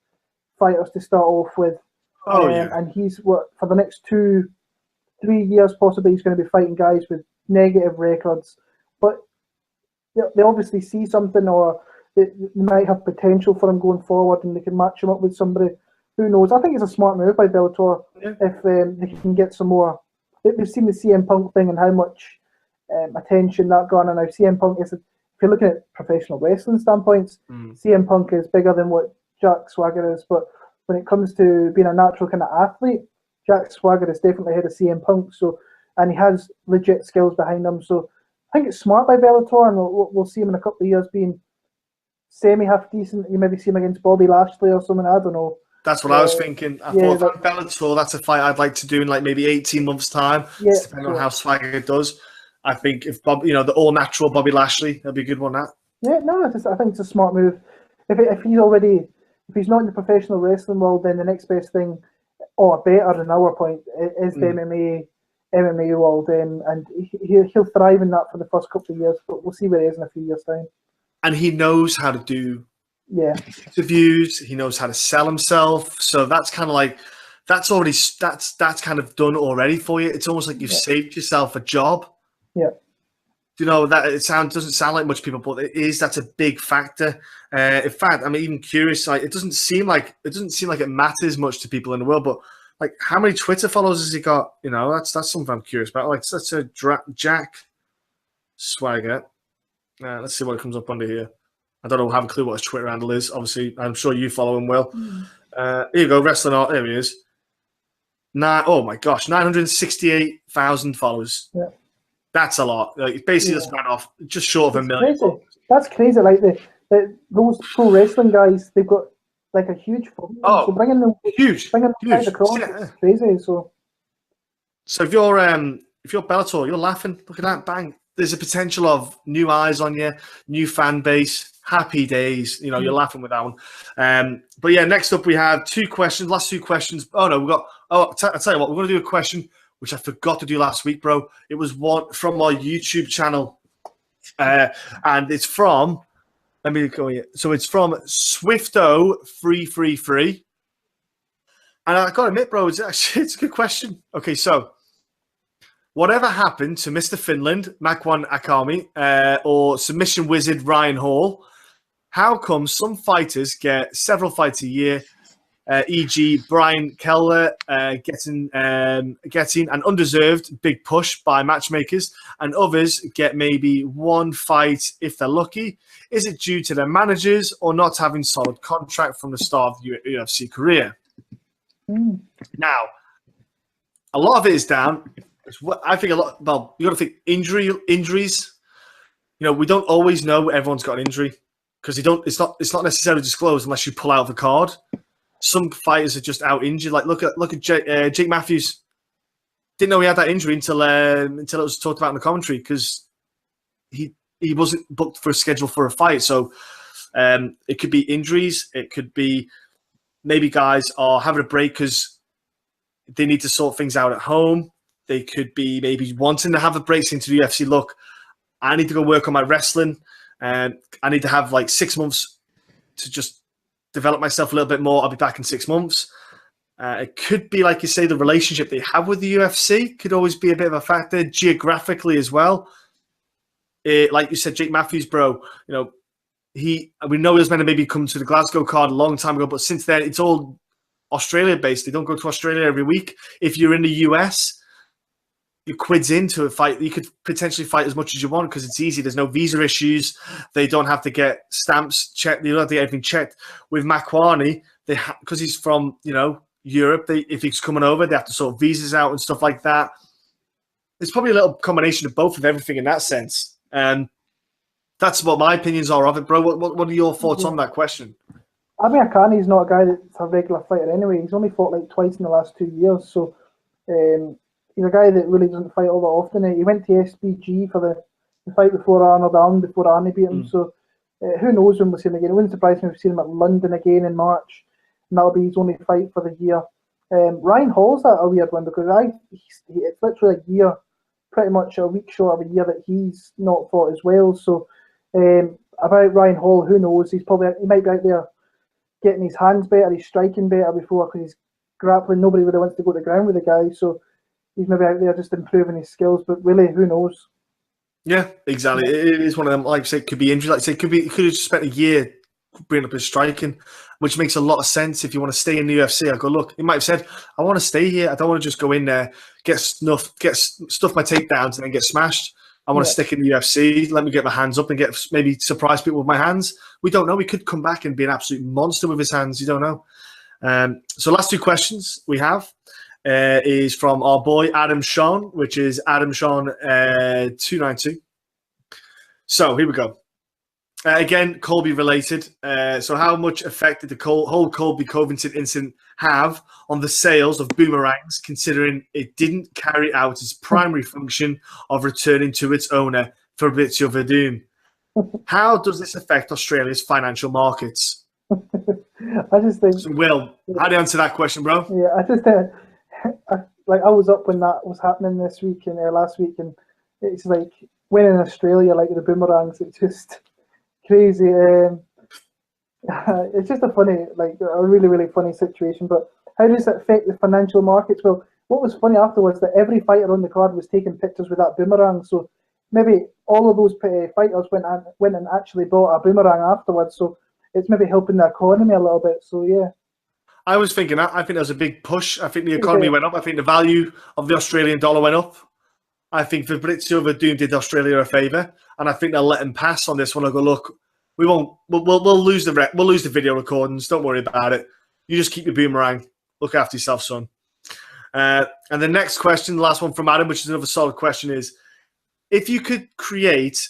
fighters to start off with. And he's for the next 2-3 years possibly, he's going to be fighting guys with negative records, but they obviously see something, or they might have potential for him going forward, and they can match him up with somebody. Who knows? I think it's a smart move by Bellator if they can get some more. They've seen the CM Punk thing and how much attention that got, and now CM Punk is. If you're looking at professional wrestling standpoints, CM Punk is bigger than what Jack Swagger is, but when it comes to being a natural kind of athlete, Jack Swagger is definitely ahead of CM Punk. So, and he has legit skills behind him. So, I think it's smart by Bellator, and we'll see him in a couple of years being semi-half decent. You maybe see him against Bobby Lashley or something. I don't know. That's what I was thinking. I thought Bellator, that's a fight I'd like to do in like maybe 18 months' time, depending on how Swagger does. I think if the all-natural Bobby Lashley, that'd be a good one. That. Yeah, no, I think it's a smart move. If he's not in the professional wrestling world, then the next best thing, or better than our point, is the MMA world, and he'll thrive in that for the first couple of years. But we'll see where he is in a few years' time. And he knows how to do interviews. He knows how to sell himself. So that's kind of like that's kind of done already for you. It's almost like you've saved yourself a job. Yeah. That doesn't sound like much people, but that's a big factor. In fact, I'm even curious. Like, it doesn't seem like it matters much to people in the world, but like, how many Twitter followers has he got? That's something I'm curious about. Like, that's a Jack Swagger. Let's see what comes up under here. I don't have a clue what his Twitter handle is. Obviously, I'm sure you follow him well. Here you go, Wrestling Art. There he is. Oh my gosh, 968,000 followers. Yeah. That's a lot. Basically, that's right off just short of 1 million. Crazy. That's crazy. Like those pro wrestling guys, they've got like a huge following. So bringing them right across, it's crazy. So if you're Bellator, you're laughing. Look at that, bang! There's a potential of new eyes on you, new fan base, happy days. You're laughing with that one. But yeah, next up we have last two questions. Oh no, I'll tell you what, we're going to do a question which I forgot to do last week, bro. It was one from our YouTube channel. And it's from, let me go here. So it's from Swifto333. And I got to admit, bro, it's a good question. Okay, so whatever happened to Mr. Finland, Makwan Akami, or submission wizard Ryan Hall? How come some fighters get several fights a year, e.g. Brian Keller getting an undeserved big push by matchmakers, and others get maybe one fight if they're lucky? Is it due to their managers or not having solid contract from the start of the UFC career? Now, a lot of it is down I think a lot. Well, you got to think injuries. You know, we don't always know everyone's got an injury because It's not necessarily disclosed unless you pull out of the card. Some fighters are just out injured. Like look at Jake Matthews. Didn't know he had that injury until it was talked about in the commentary because he wasn't booked for a schedule for a fight. So it could be injuries. It could be maybe guys are having a break because they need to sort things out at home. They could be maybe wanting to have a break into the UFC. Look, I need to go work on my wrestling, and I need to have like 6 months to just develop myself a little bit more. I'll be back in 6 months. It could be, like you say, the relationship they have with the UFC could always be a bit of a factor geographically as well. Like you said, Jake Matthews, bro, you know, we know he was meant to maybe come to the Glasgow card a long time ago, but since then it's all Australia-based. They don't go to Australia every week. If you're in the US, your quid's into a fight. You could potentially fight as much as you want because it's easy. There's no visa issues. They don't have to get stamps checked. They don't have to get everything checked. With Makwane, because he's from, you know, Europe, if he's coming over, they have to sort visas out and stuff like that. It's probably a little combination of both of everything in that sense. And that's what my opinions are of it, bro. What are your thoughts on that question? I mean, Akane's not a guy that's a regular fighter anyway. He's only fought like twice in the last 2 years. So he's a guy that really doesn't fight all that often. He went to SBG for the fight before Arnold Allen, before Arnie beat him. So who knows when we'll see him again. It wouldn't surprise me if we see him at London again in March. And that'll be his only fight for the year. Ryan Hall's a weird one because it's literally a year, pretty much a week short of a year that he's not fought as well. So about Ryan Hall, who knows? He might be out there getting his hands better, he's striking better before because he's grappling. Nobody really wants to go to the ground with the guy, so he's maybe out there just improving his skills. But really, who knows? Yeah, exactly. It is one of them. Like I say, it could be injury. Like I say, he could have spent a year bringing up his striking, which makes a lot of sense if you want to stay in the UFC. I go, look, he might have said, I want to stay here. I don't want to just go in there, stuff my takedowns and then get smashed. I want to stick in the UFC. Let me get my hands up and maybe surprise people with my hands. We don't know. He could come back and be an absolute monster with his hands. You don't know. So last two questions we have is from our boy Adam Sean, which is Adam Sean 292. So here we go. Again, Colby related. So how much effect did the whole Colby Covington incident have on the sales of boomerangs, considering it didn't carry out its primary function of returning to its owner, Fabrizio Verdum? How does this affect Australia's financial markets? I just think... So Will, how do you answer that question, bro? Yeah, I just I was up when that was happening this week and last week, and it's like when in Australia, like the boomerangs, it's just... crazy. It's just a really, really funny situation. But how does it affect the financial markets? Well, what was funny afterwards that every fighter on the card was taking pictures with that boomerang. So maybe all of those fighters went and actually bought a boomerang afterwards. So it's maybe helping the economy a little bit. So yeah. I was thinking that. I think there was a big push. I think the economy went up. I think the value of the Australian dollar went up. I think Fabrizio Verdum did Australia a favour, and I think they'll let him pass on this one. I'll go, look, we won't. We'll lose the video recordings. Don't worry about it. You just keep your boomerang. Look after yourself, son. And the next question, the last one from Adam, which is another solid question, is if you could create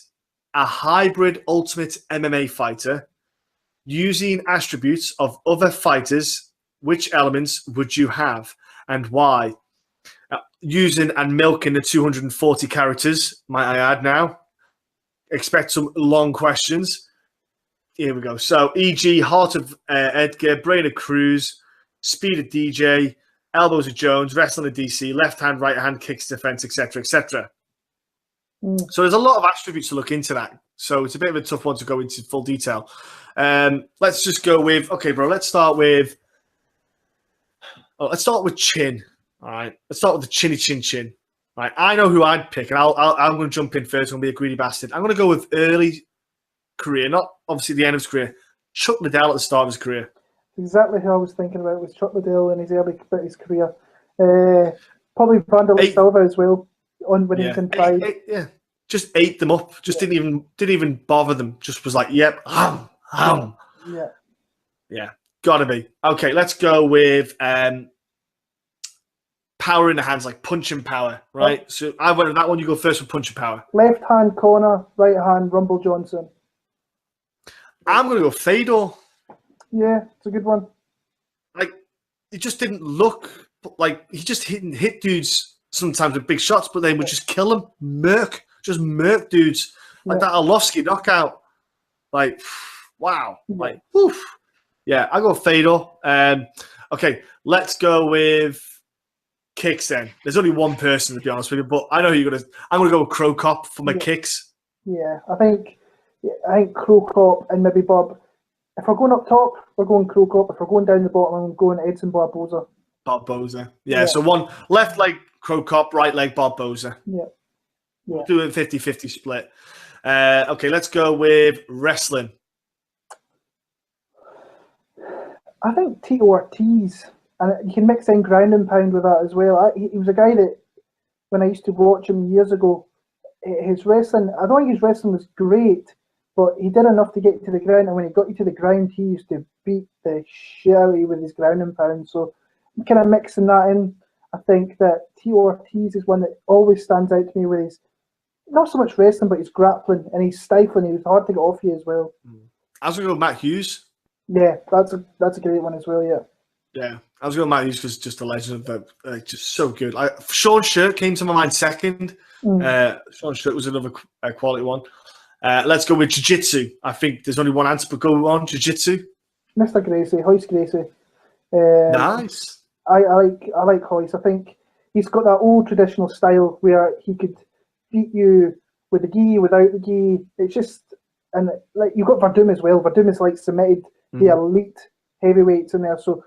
a hybrid ultimate MMA fighter using attributes of other fighters, which elements would you have and why? Using and milking the 240 characters, might I add now. Expect some long questions. Here we go. So, e.g., heart of Edgar, brain of Cruz, speed of DJ, elbows of Jones, wrestling of DC, left hand, right hand, kicks, defense, etc., etc. So there's a lot of attributes to look into that. So it's a bit of a tough one to go into full detail. Let's just go with, okay, bro, let's start with chin. All right, let's start with the chinny chin chin. All right, I know who I'd pick, and I'm going to jump in first. I'm going to be a greedy bastard. I'm going to go with early career, not obviously the end of his career. Chuck Liddell at the start of his career. Exactly who I was thinking about was Chuck Liddell in his early bit of his career. Probably Vanderlei Silva as well on when he was in Pride. Just ate them up. Just didn't even bother them. Just was like, yep, Yeah, gotta be. Okay, let's go with power in the hands, like punching power, right? Yep. So I went with that one. You go first with punching power. Left hand Connor, right hand Rumble Johnson. I'm going to go Fedor. Yeah, it's a good one. Like, it just didn't look like he just hit dudes sometimes with big shots, but they would just kill them, just murk dudes. Like that Arlovsky knockout. Like, wow. Like, woof. Yeah, I go Fedor. Okay, let's go with kicks then. There's only one person, to be honest with you, but I know you're gonna. I'm gonna go with Crow Cop for my kicks. Yeah, I think Crow Cop and maybe Bob. If we're going up top, we're going Crow Cop. If we're going down the bottom, I'm going Edson Barboza. Barboza. Yeah, so one left leg Crow Cop, right leg Barboza. Yeah. We'll do a 50-50 split. Okay, let's go with wrestling. I think Tito Ortiz, and you can mix in ground and pound with that as well. He was a guy that, when I used to watch him years ago, his wrestling, I don't think his wrestling was great, but he did enough to get you to the ground, and when he got you to the ground, he used to beat the shit out of you with his ground and pound. So kind of mixing that in, I think that Tito Ortiz is one that always stands out to me with his, not so much wrestling, but his grappling and his stifling. He was hard to get off you as well. I was going to go Matt Hughes. Yeah, that's a great one as well, Yeah, I was going to Matt Hughes because just a legend, but just so good. Sean Shirt came to my mind second. Sean Shirt was another quality one. Let's go with Jiu-Jitsu. I think there's only one answer, but go on, Jiu-Jitsu. Mr. Gracie, Hoist Gracie. Nice. I like Hoist. I think he's got that old traditional style where he could beat you with the gi, without the gi. It's just, and like you've got Werdum as well. Werdum is like cemented the elite heavyweights in there. So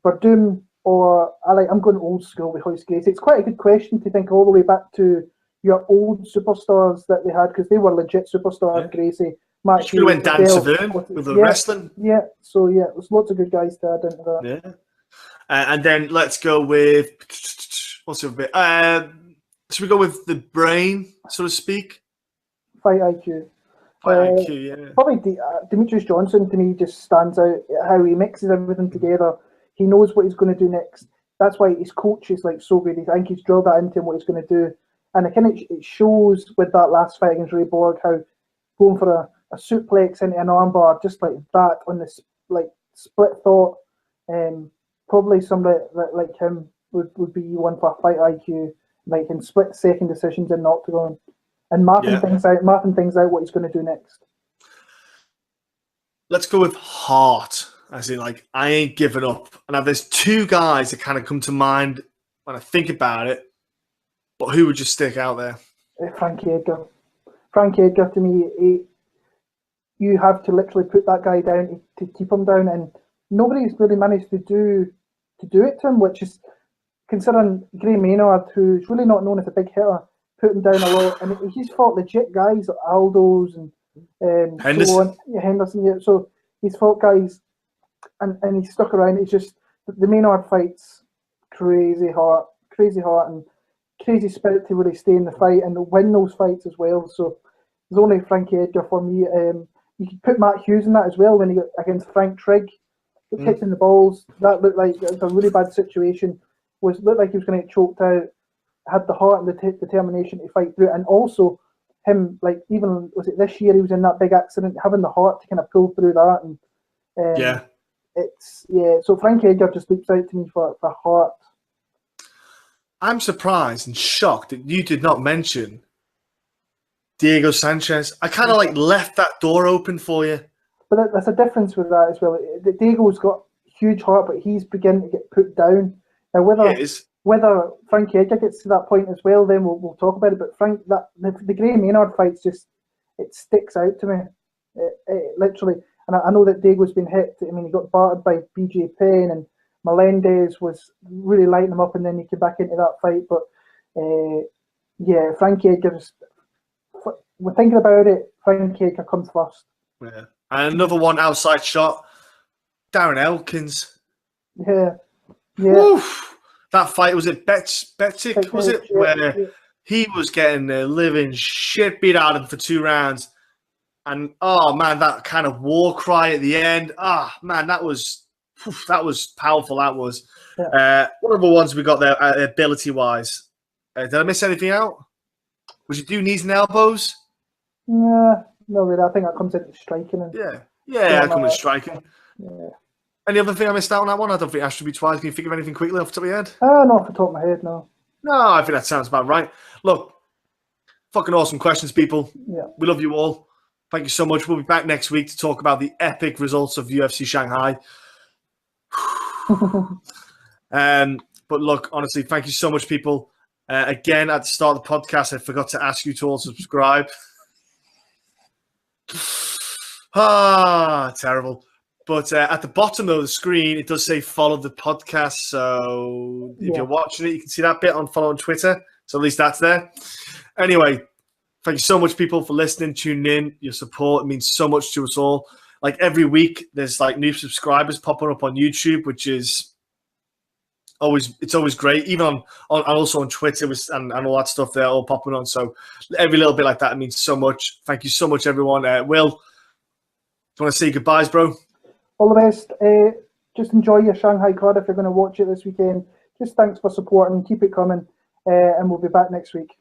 Werdum, or I'm going old school with Hoist Gracie. It's quite a good question to think all the way back to your old superstars that they had, because they were legit superstars. Gracie, Matt Hughes, went Dan Severn with the wrestling. Yeah, so there's lots of good guys to add into that. Yeah, and then let's go with what's the bit? Should we go with the brain, so to speak? Fight IQ. IQ, yeah. Probably Demetrius Johnson to me just stands out. How he mixes everything together. He knows what he's going to do next. That's why his coach is like so good. I think he's drilled that into him, what he's going to do. And it shows with that last fight against Ray Borg how going for a suplex into an armbar just like that on this like split thought. Probably somebody like him would be one for fight IQ, like in split second decisions in the octagon, and mapping things out what he's going to do next. Let's go with heart, as in like I ain't giving up. And now there's two guys that kind of come to mind when I think about it. But who would just stick out there? Frankie Edgar. Frankie Edgar, to me, you have to literally put that guy down to keep him down, and nobody's really managed to do it to him, which is, considering Gray Maynard, who's really not known as a big hitter, put him down a lot, and he's fought legit guys like Aldo's and Henderson. Henderson. Yeah, so he's fought guys, and he's stuck around. It's just the Maynard fights crazy heart, and crazy spirit to really stay in the fight and win those fights as well. So there's only Frankie Edgar for me. You could put Matt Hughes in that as well when he got against Frank Trigg, kicked in the balls. That looked like it was a really bad situation. Looked like he was going to get choked out. Had the heart and the determination to fight through it, and also him, like, even was it this year he was in that big accident, having the heart to kind of pull through that. And so Frankie Edgar just leaps out to me for heart. I'm surprised and shocked that you did not mention Diego Sanchez. I kind of like left that door open for you. But there's a difference with that as well. Diego's got huge heart, but he's beginning to get put down. Now, whether Frankie Edgar gets to that point as well, then we'll talk about it. But the Gray Maynard fights just, it sticks out to me. It literally, and I know that Diego's been hit. I mean, he got battered by BJ Penn, and Melendez was really lighting him up, and then he came back into that fight. But Frankie Edgar, we're thinking about it, Frankie Edgar comes first. Yeah. And another one outside shot, Darren Elkins. Yeah. Oof. That fight, was it Betic, was it? Where he was getting the living shit beat out of him for 2 rounds. And, oh, man, that kind of war cry at the end. Ah, man, that was that was powerful. That was. Yeah. What other ones we got there, ability-wise? Did I miss anything out? Would you do knees and elbows? Nah, no, really. I think that comes into striking. And Yeah, I come with striking. Yeah. Any other thing I missed out on that one? I don't think I should be twice. Can you think of anything quickly off the top of your head? Not off the top of my head, no. No, I think that sounds about right. Look, fucking awesome questions, people. Yeah. We love you all. Thank you so much. We'll be back next week to talk about the epic results of UFC Shanghai. But look, honestly, thank you so much, people. Again, at the start of the podcast, I forgot to ask you to all subscribe. Terrible. But at the bottom of the screen, it does say follow the podcast. So if you're watching it, you can see that bit on follow on Twitter. So at least that's there. Anyway, thank you so much, people, for listening, tuning in. Your support, it means so much to us all. Like every week, there's like new subscribers popping up on YouTube, which is always great. Even on also on Twitter and all that stuff, they're all popping on. So every little bit like that means so much. Thank you so much, everyone. Will, do you want to say goodbyes, bro? All the best. Just enjoy your Shanghai card if you're going to watch it this weekend. Just thanks for supporting. Keep it coming. And we'll be back next week.